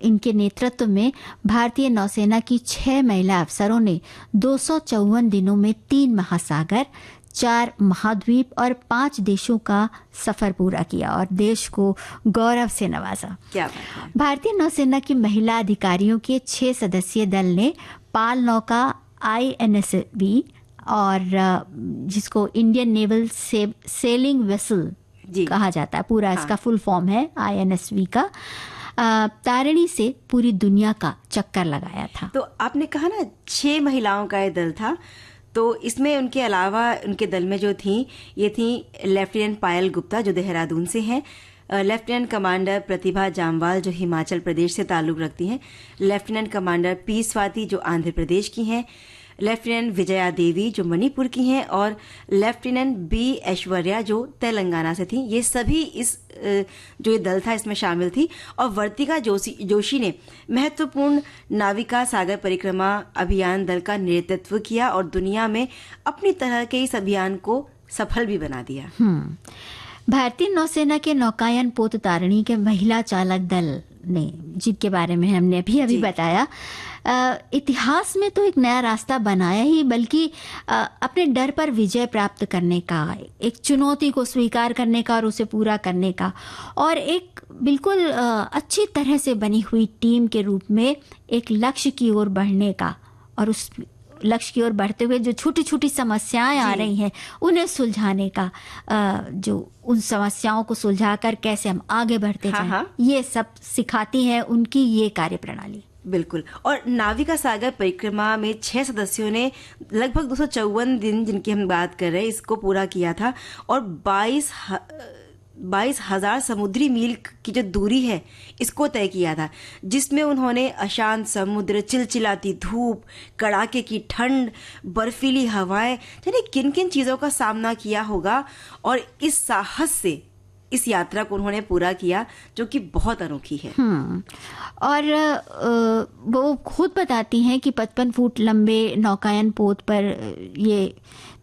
इनके नेतृत्व में भारतीय नौसेना की 6 महिला अफसरों ने 254 दिनों में 3 महासागर, 4 महाद्वीप और 5 देशों का सफर पूरा किया और देश को गौरव से नवाजा। क्या बात है। भारतीय नौसेना की महिला अधिकारियों के 6 सदस्यीय दल ने पाल नौका INSV और जिसको इंडियन नेवल सेलिंग वेसल कहा जाता है, पूरा इसका फुल फॉर्म है INSV का, तारिणी से पूरी दुनिया का चक्कर लगाया था। तो आपने कहा ना 6 महिलाओं का ये दल था, तो इसमें उनके अलावा उनके दल में जो थी, ये थी लेफ्टिनेंट पायल गुप्ता जो देहरादून से हैं, लेफ्टिनेंट कमांडर प्रतिभा जामवाल जो हिमाचल प्रदेश से ताल्लुक़ रखती हैं, लेफ्टिनेंट कमांडर पी स्वाति जो आंध्र प्रदेश की हैं, लेफ्टिनेंट विजया देवी जो मणिपुर की हैं, और लेफ्टिनेंट B ऐश्वर्या जो तेलंगाना से थी। ये सभी इस जो ये दल था इसमें शामिल थी। और वर्तिका जोशी ने महत्वपूर्ण नाविका सागर परिक्रमा अभियान दल का नेतृत्व किया और दुनिया में अपनी तरह के इस अभियान को सफल भी बना दिया। भारतीय नौसेना के नौकायन पोत तारिणी के महिला चालक दल ने, जिनके बारे में हमने अभी बताया, इतिहास में तो एक नया रास्ता बनाया ही, बल्कि अपने डर पर विजय प्राप्त करने का, एक चुनौती को स्वीकार करने का और उसे पूरा करने का, और एक बिल्कुल अच्छी तरह से बनी हुई टीम के रूप में एक लक्ष्य की ओर बढ़ने का, और उस लक्ष्य की ओर बढ़ते हुए जो छोटी छोटी समस्याएं आ रही हैं उन्हें सुलझाने का, जो उन समस्याओं को सुलझाकर कैसे हम आगे बढ़ते जाएं, ये सब सिखाती है उनकी ये कार्यप्रणाली। बिल्कुल। और नाविका सागर परिक्रमा में 6 सदस्यों ने लगभग 254 दिन, जिनकी हम बात कर रहे हैं, इसको पूरा किया था, और 22,000 समुद्री मील की जो दूरी है इसको तय किया था, जिसमें उन्होंने अशांत समुद्र, चिलचिलाती धूप, कड़ाके की ठंड, बर्फीली हवाएं, यानी किन किन चीज़ों का सामना किया होगा, और इस साहस से इस यात्रा को उन्होंने पूरा किया, जो कि बहुत अनोखी है। और वो खुद बताती हैं कि 55 फुट लंबे नौकायन पोत पर ये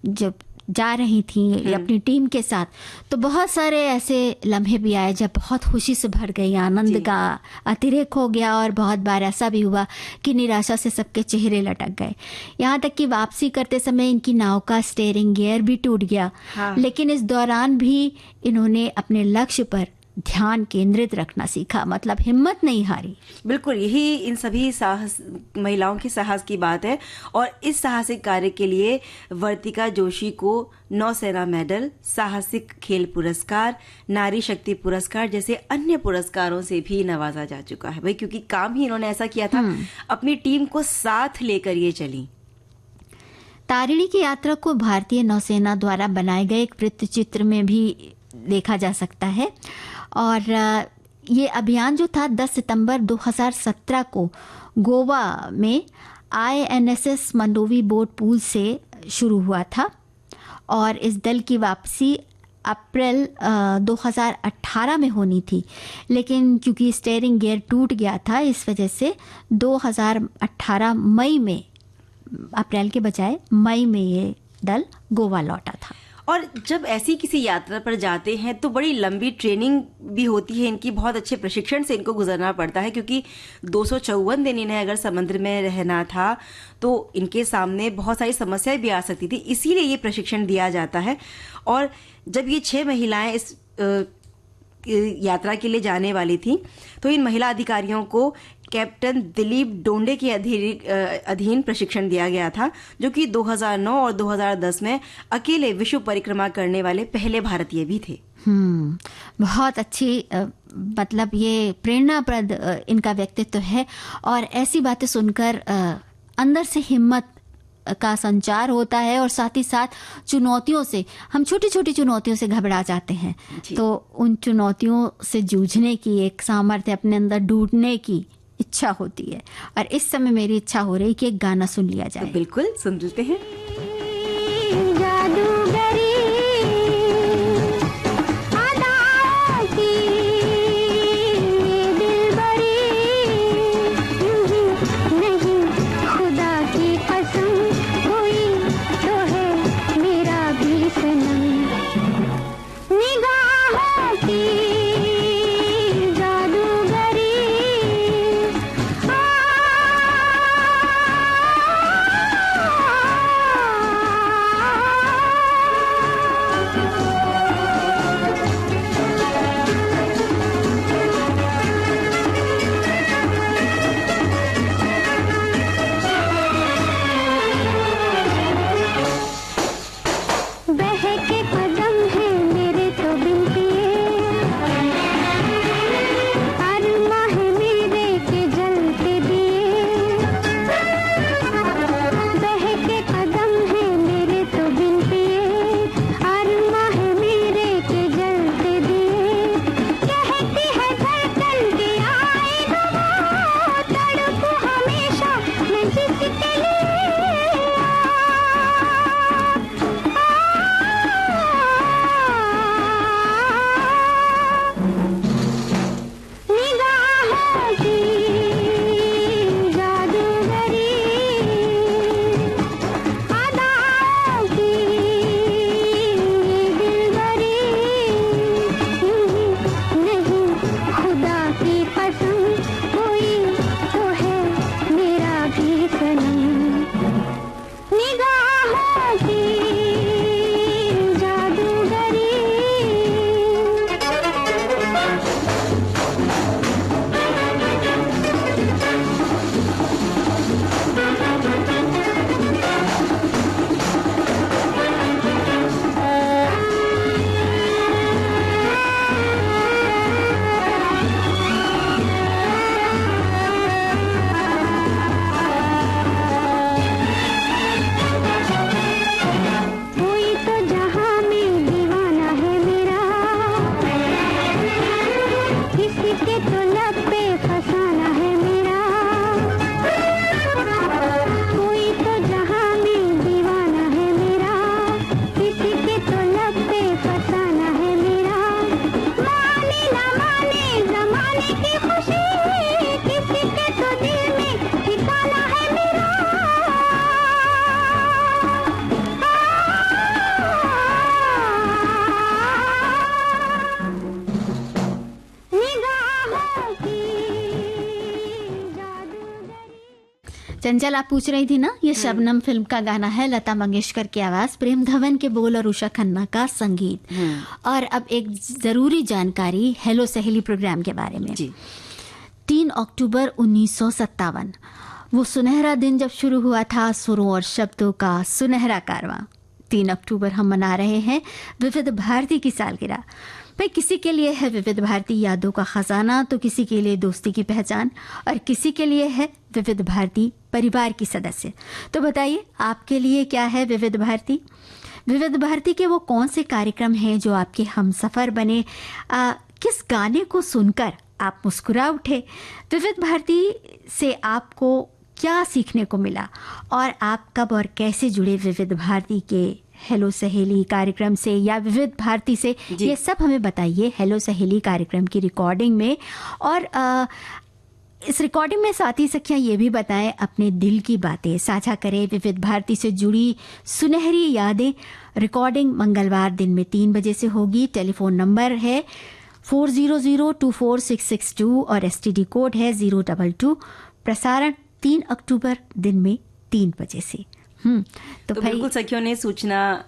जब जा रही थी अपनी टीम के साथ, तो बहुत सारे ऐसे लम्हे भी आए जब बहुत खुशी से भर गई, आनंद का अतिरेक हो गया, और बहुत बार ऐसा भी हुआ कि निराशा से सबके चेहरे लटक गए। यहाँ तक कि वापसी करते समय इनकी नाव का स्टीयरिंग गियर भी टूट गया। लेकिन इस दौरान भी इन्होंने अपने लक्ष्य पर ध्यान केंद्रित रखना सीखा, मतलब हिम्मत नहीं हारी। बिल्कुल, यही इन सभी साहस महिलाओं के साहस की बात है। और इस साहसिक कार्य के लिए वर्तिका जोशी को नौसेना मेडल, साहसिक खेल पुरस्कार, नारी शक्ति पुरस्कार जैसे अन्य पुरस्कारों से भी नवाजा जा चुका है भाई, क्योंकि काम ही इन्होंने ऐसा किया था, अपनी टीम को साथ लेकर ये चली। तारिणी की यात्रा को भारतीय नौसेना द्वारा बनाए गए एक वृत्तचित्र में भी देखा जा सकता है। और ये अभियान जो था 10 सितंबर 2017 को गोवा में INSS मंडोवी बोट पूल से शुरू हुआ था, और इस दल की वापसी अप्रैल 2018 में होनी थी, लेकिन क्योंकि स्टीयरिंग गियर टूट गया था इस वजह से 2018 मई में, अप्रैल के बजाय मई में ये दल गोवा लौटा था। और जब ऐसी किसी यात्रा पर जाते हैं तो बड़ी लंबी ट्रेनिंग भी होती है इनकी, बहुत अच्छे प्रशिक्षण से इनको गुजरना पड़ता है, क्योंकि 254 दिन इन्हें अगर समुद्र में रहना था तो इनके सामने बहुत सारी समस्याएं भी आ सकती थी, इसीलिए ये प्रशिक्षण दिया जाता है। और जब ये 6 महिलाएं इस यात्रा के लिए जाने वाली थी तो इन महिला अधिकारियों को कैप्टन दिलीप डोंडे के अधीन प्रशिक्षण दिया गया था, जो कि 2009 और 2010 में अकेले विश्व परिक्रमा करने वाले पहले भारतीय भी थे। बहुत अच्छी मतलब ये प्रेरणाप्रद इनका व्यक्तित्व है, और ऐसी बातें सुनकर अंदर से हिम्मत का संचार होता है, और साथ ही साथ चुनौतियों से, हम छोटी छोटी चुनौतियों से घबरा जाते हैं, तो उन चुनौतियों से जूझने की एक सामर्थ्य अपने अंदर ढूंढने की इच्छा होती है। और इस समय मेरी इच्छा हो रही कि एक गाना सुन लिया जाए। तो बिल्कुल सुन लेते हैं। जादूगरी अदाओं की दिलबरी, नहीं खुदा की कसम कोई तो है मेरा भी सनम, निगाहों की जादूगरी चंचल, आप पूछ रही थी ना, ये शबनम फिल्म का गाना है, लता मंगेशकर की आवाज, प्रेम धवन के बोल और उषा खन्ना का संगीत। और अब एक जरूरी जानकारी हेलो सहेली प्रोग्राम के बारे में। 3 अक्टूबर 1957, वो सुनहरा दिन जब शुरू हुआ था, सुरों और शब्दों का सुनहरा कारवां। 3 अक्टूबर हम मना रहे हैं विविध भारती की सालगिरह। भाई, किसी के लिए है विविध भारती यादों का खजाना, तो किसी के लिए दोस्ती की पहचान, और किसी के लिए है विविध भारती परिवार की सदस्य। तो बताइए, आपके लिए क्या है विविध भारती? विविध भारती के वो कौन से कार्यक्रम हैं जो आपके हमसफर बने? किस गाने को सुनकर आप मुस्कुरा उठे? विविध भारती से आपको क्या सीखने को मिला, और आप कब और कैसे जुड़े विविध भारती के हेलो सहेली कार्यक्रम से या विविध भारती से? ये सब हमें बताइए हेलो सहेली कार्यक्रम की रिकॉर्डिंग में। और इस रिकॉर्डिंग में साथी सखियां ये भी बताएं अपने दिल की बातें साझा करें, विविध भारती से जुड़ी सुनहरी यादें। रिकॉर्डिंग मंगलवार दिन में 3 बजे से होगी। टेलीफोन नंबर है 40024662 और STD कोड है 022। प्रसारण 3 अक्टूबर दिन में 3 बजे से। तो बिल्कुल सखियों ने सूचना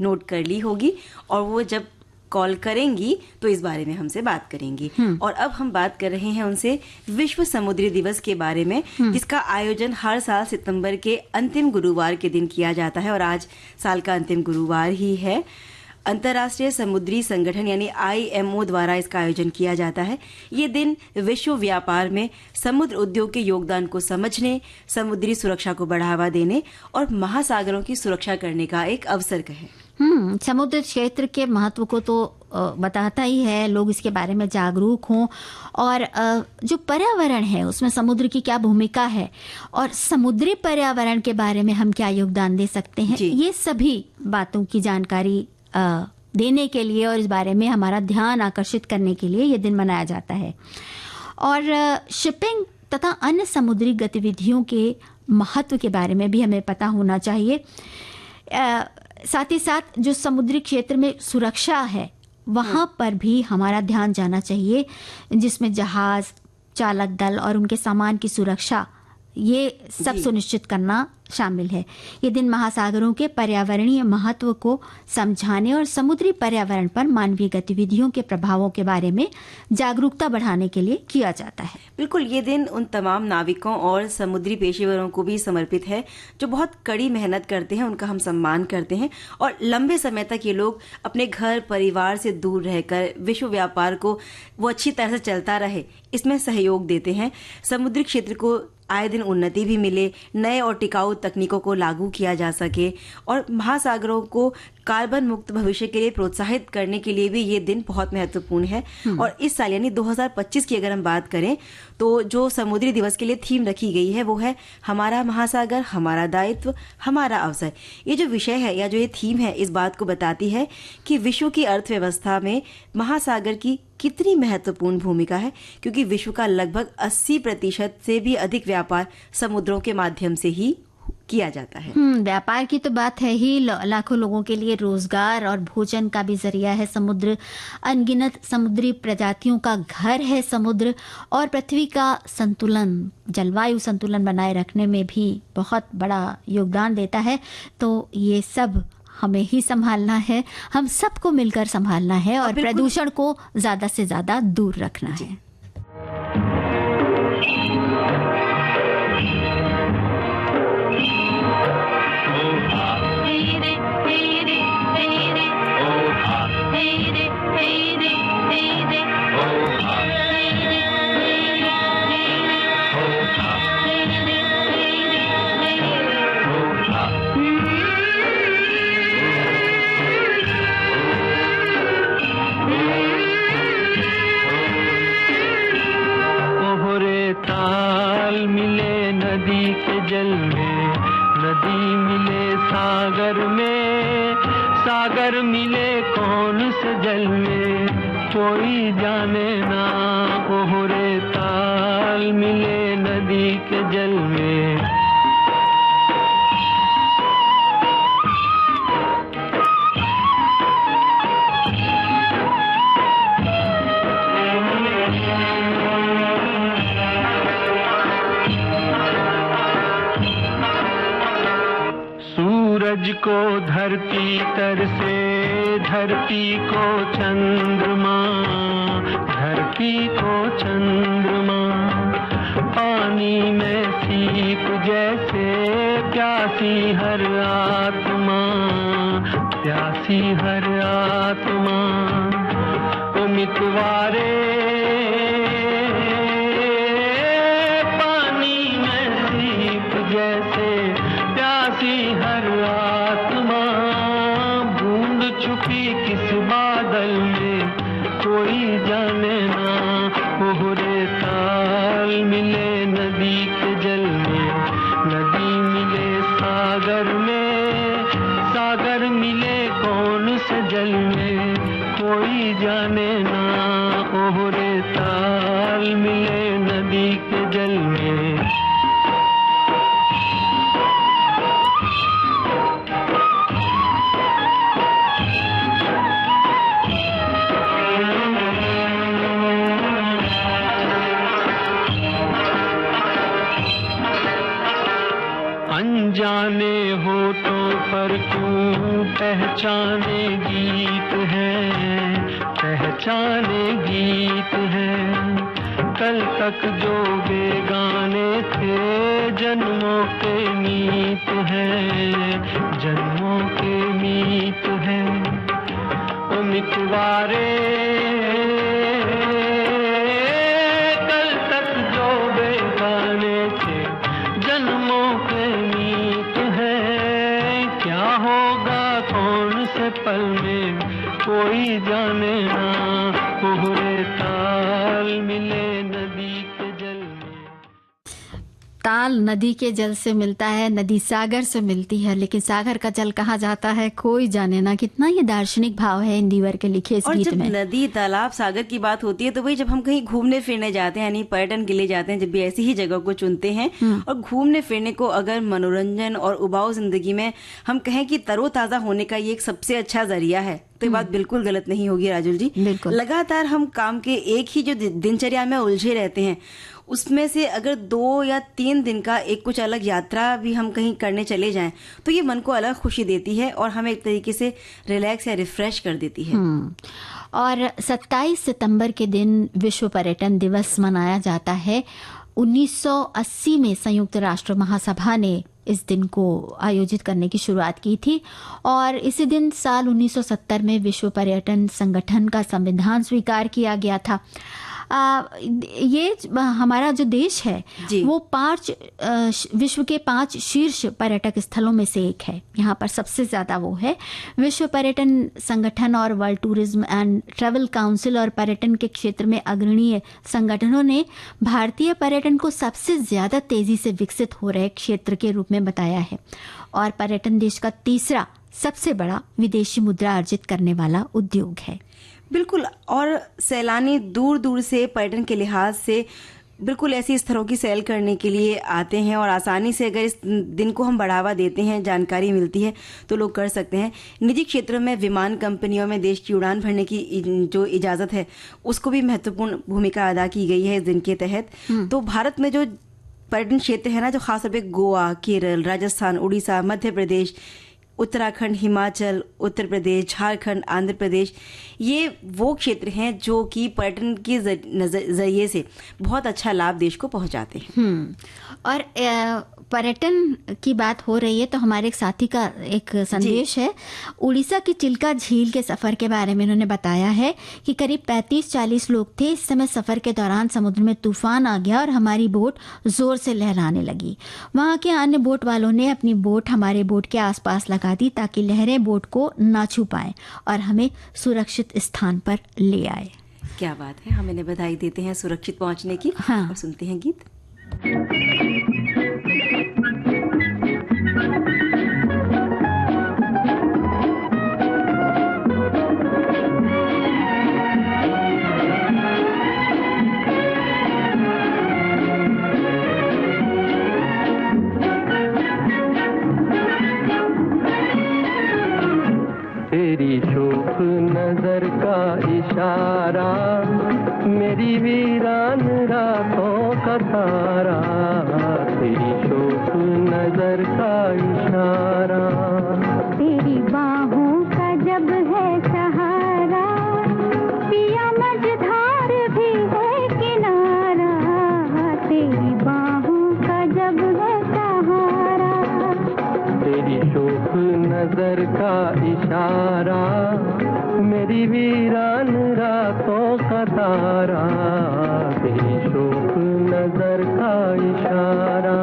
नोट कर ली होगी, और वो जब कॉल करेंगी तो इस बारे में हमसे बात करेंगी। और अब हम बात कर रहे हैं उनसे विश्व समुद्री दिवस के बारे में, जिसका आयोजन हर साल सितंबर के अंतिम गुरुवार के दिन किया जाता है, और आज साल का अंतिम गुरुवार ही है। अंतर्राष्ट्रीय समुद्री संगठन यानी IMO द्वारा इसका आयोजन किया जाता है। ये दिन विश्व व्यापार में समुद्र उद्योग के योगदान को समझने, समुद्री सुरक्षा को बढ़ावा देने और महासागरों की सुरक्षा करने का एक अवसर कहे। समुद्र क्षेत्र के महत्व को तो बताता ही है, लोग इसके बारे में जागरूक हों, और जो पर्यावरण है उसमें समुद्र की क्या भूमिका है, और समुद्री पर्यावरण के बारे में हम क्या योगदान दे सकते हैं, ये सभी बातों की जानकारी देने के लिए और इस बारे में हमारा ध्यान आकर्षित करने के लिए ये दिन मनाया जाता है। और शिपिंग तथा अन्य समुद्री गतिविधियों के महत्व के बारे में भी हमें पता होना चाहिए। साथ ही साथ जो समुद्री क्षेत्र में सुरक्षा है वहाँ पर भी हमारा ध्यान जाना चाहिए, जिसमें जहाज, चालक दल और उनके सामान की सुरक्षा, ये सब सुनिश्चित करना शामिल है। ये दिन महासागरों के पर्यावरणीय महत्व को समझाने और समुद्री पर्यावरण पर मानवीय गतिविधियों के प्रभावों के बारे में जागरूकता बढ़ाने के लिए किया जाता है। बिल्कुल, ये दिन उन तमाम नाविकों और समुद्री पेशेवरों को भी समर्पित है जो बहुत कड़ी मेहनत करते हैं, उनका हम सम्मान करते हैं, और लंबे समय तक ये लोग अपने घर परिवार से दूर रहकर विश्व व्यापार को वो अच्छी तरह से चलता रहे, इसमें सहयोग देते हैं। समुद्री क्षेत्र को आए दिन उन्नति भी मिले, नए और टिकाऊ तकनीकों को लागू किया जा सके, और महासागरों को कार्बन मुक्त भविष्य के लिए प्रोत्साहित करने के लिए भी ये दिन बहुत महत्वपूर्ण है। और इस साल यानी 2025 की अगर हम बात करें तो जो समुद्री दिवस के लिए थीम रखी गई है वो है हमारा महासागर, हमारा दायित्व, हमारा अवसर। ये जो विषय है या जो ये थीम है इस बात को बताती है कि विश्व की अर्थव्यवस्था में महासागर की कितनी महत्वपूर्ण भूमिका है, क्योंकि विश्व का लगभग 80% से भी अधिक व्यापार समुद्रों के माध्यम से ही किया जाता है। व्यापार की तो बात है ही, लाखों लोगों के लिए रोजगार और भोजन का भी जरिया है समुद्र। अनगिनत समुद्री प्रजातियों का घर है समुद्र, और पृथ्वी का संतुलन, जलवायु संतुलन बनाए रखने में भी बहुत बड़ा योगदान देता है। तो ये सब हमें ही संभालना है, हम सबको मिलकर संभालना है, और प्रदूषण को ज्यादा से ज्यादा दूर रखना है। सागर मिले कौन से जल में कोई जाने ना, ओहरे ताल मिले नदी के जल में। सूरज को धरती तर से, धरती को चंद्रमा, धरती को चंद्रमा, पानी में सीप जैसे प्यासी हर आत्मा, प्यासी हर आत्मा। ओ मितवारे पानी में सीप जैसे प्यासी हर आत्मा, बूंद छुपी किस बादल में कोई जाने ना, ओहरे ताल मिले नदी के जल में, नदी मिले सागर में, सागर मिले कौन से जल में कोई जाने ना, ओहरे ताल मिले नदी के जल में। अनजाने होठों पर क्यों पहचाने गीत है, पहचाने गीत है। कल तक जो बेगाने थे जन्मों के मीत है, जन्मों के मीत है। ओ मितवारे कल तक जो बेगाने थे जन्मों के मीत है, क्या होगा कौन से पल में कोई जाने ना, ओहरे ताल मिले नदी के जल में। ताल नदी के जल से मिलता है, नदी सागर से मिलती है, लेकिन सागर का जल कहाँ जाता है कोई जाने ना। कितना ये दार्शनिक भाव है इंदिवर के लिखे इस गीत में। जब नदी तालाब सागर की बात होती है तो वही जब हम कहीं घूमने फिरने जाते हैं, यानी पर्यटन के लिए जाते हैं, जब भी ऐसी ही जगह को चुनते हैं और घूमने फिरने को अगर मनोरंजन और उबाऊ जिंदगी में हम कहें कि तरोताजा होने का ये एक सबसे अच्छा जरिया है, तो ये बात बिल्कुल गलत नहीं होगी राजुल जी। बिल्कुल। लगातार हम काम के एक ही जो दिनचर्या में उलझे रहते हैं, उसमें से अगर 2 या 3 दिन का एक कुछ अलग यात्रा भी हम कहीं करने चले जाएं तो ये मन को अलग खुशी देती है और हमें एक तरीके से रिलैक्स या रिफ्रेश कर देती है। और 27 सितंबर के दिन विश्व पर्यटन दिवस मनाया जाता है। 1980 में संयुक्त राष्ट्र महासभा ने इस दिन को आयोजित करने की शुरुआत की थी और इसी दिन साल 1970 में विश्व पर्यटन संगठन का संविधान स्वीकार किया गया था। ये हमारा जो देश है वो 5 विश्व के 5 शीर्ष पर्यटक स्थलों में से एक है। यहाँ पर सबसे ज्यादा वो है। विश्व पर्यटन संगठन और world tourism and travel council और पर्यटन के क्षेत्र में अग्रणीय संगठनों ने भारतीय पर्यटन को सबसे ज्यादा तेजी से विकसित हो रहे क्षेत्र के रूप में बताया है और पर्यटन देश का तीसरा सबसे बड़ा विदेशी मुद्रा अर्जित करने वाला उद्योग है। बिल्कुल। और सैलानी दूर दूर से पर्यटन के लिहाज से बिल्कुल ऐसी स्थलों की सैर करने के लिए आते हैं और आसानी से अगर इस दिन को हम बढ़ावा देते हैं, जानकारी मिलती है तो लोग कर सकते हैं। निजी क्षेत्रों में विमान कंपनियों में देश की उड़ान भरने की जो इजाज़त है उसको भी महत्वपूर्ण भूमिका अदा की गई है इस दिन के तहत। तो भारत में जो पर्यटन क्षेत्र है ना, जो खासतौर पे गोवा, केरल, राजस्थान, उड़ीसा, मध्य प्रदेश, उत्तराखंड, हिमाचल, उत्तर प्रदेश, झारखंड, आंध्र प्रदेश, ये वो क्षेत्र हैं जो कि पर्यटन के जरिए से बहुत अच्छा लाभ देश को पहुंचाते हैं। और पर्यटन की बात हो रही है तो हमारे एक साथी का एक संदेश है। उड़ीसा की चिल्का झील के सफर के बारे में उन्होंने बताया है कि करीब 35-40 लोग थे। इस समय सफर के दौरान समुद्र में तूफान आ गया और हमारी बोट जोर से लहराने लगी। वहां के अन्य बोट वालों ने अपनी बोट हमारे बोट के आसपास लगा दी ताकि लहरें बोट को ना छू पाएं और हमें सुरक्षित स्थान पर ले आए। क्या बात है, हम इन्हें बधाई देते हैं सुरक्षित पहुंचने की। हाँ। और सुनते हैं गीत। तेरी शोख नजर का इशारा, मेरी वीरान रातों का तारा, तेरी शोख नजर का इशारा। नजर का इशारा, मेरी वीरान रातों का तारा, तेरी शोक नजर का इशारा।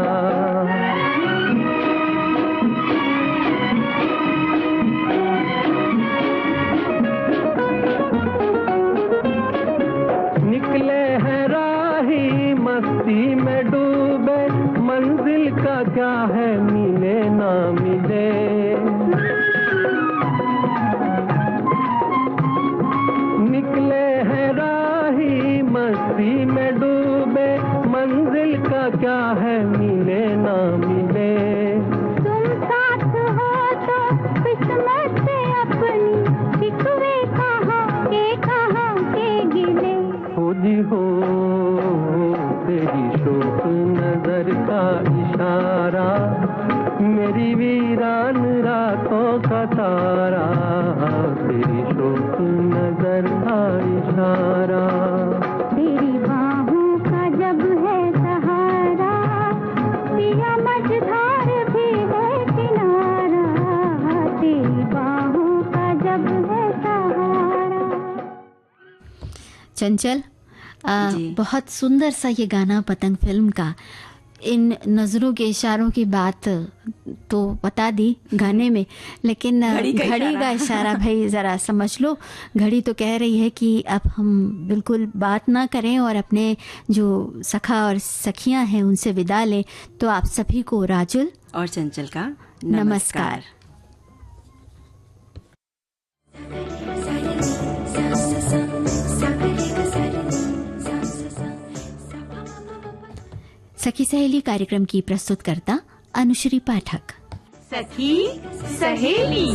निकले हैं राही मस्ती में डूबे, मंजिल का क्या है मिले ना मिले। निकले हैं राही मस्ती में डूबे, मंजिल का क्या है मिले ना मिले। तुम साथ हो तो किस्मत से अपनी, शिकवे कहाँ के गिले। हो जी हो, तेरी शोक नजर का इशारा, मेरी वीरान रातों का तारा, तेरी शोक नजर का इशारा। तेरी बाहों का जब है सहारा, पिया मझधार भी है किनारा, तेरी बाहों का जब है सहारा। चंचल, जी। बहुत सुंदर सा ये गाना पतंग फिल्म का। इन नज़रों के इशारों की बात तो बता दी गाने में, लेकिन घड़ी का इशारा भाई ज़रा समझ लो। घड़ी तो कह रही है कि अब हम बिल्कुल बात ना करें और अपने जो सखा और सखियां हैं उनसे विदा लें। तो आप सभी को राजुल और चंचल का नमस्कार। सखी सहेली कार्यक्रम की प्रस्तुतकर्ता अनुश्री पाठक। सखी सहेली।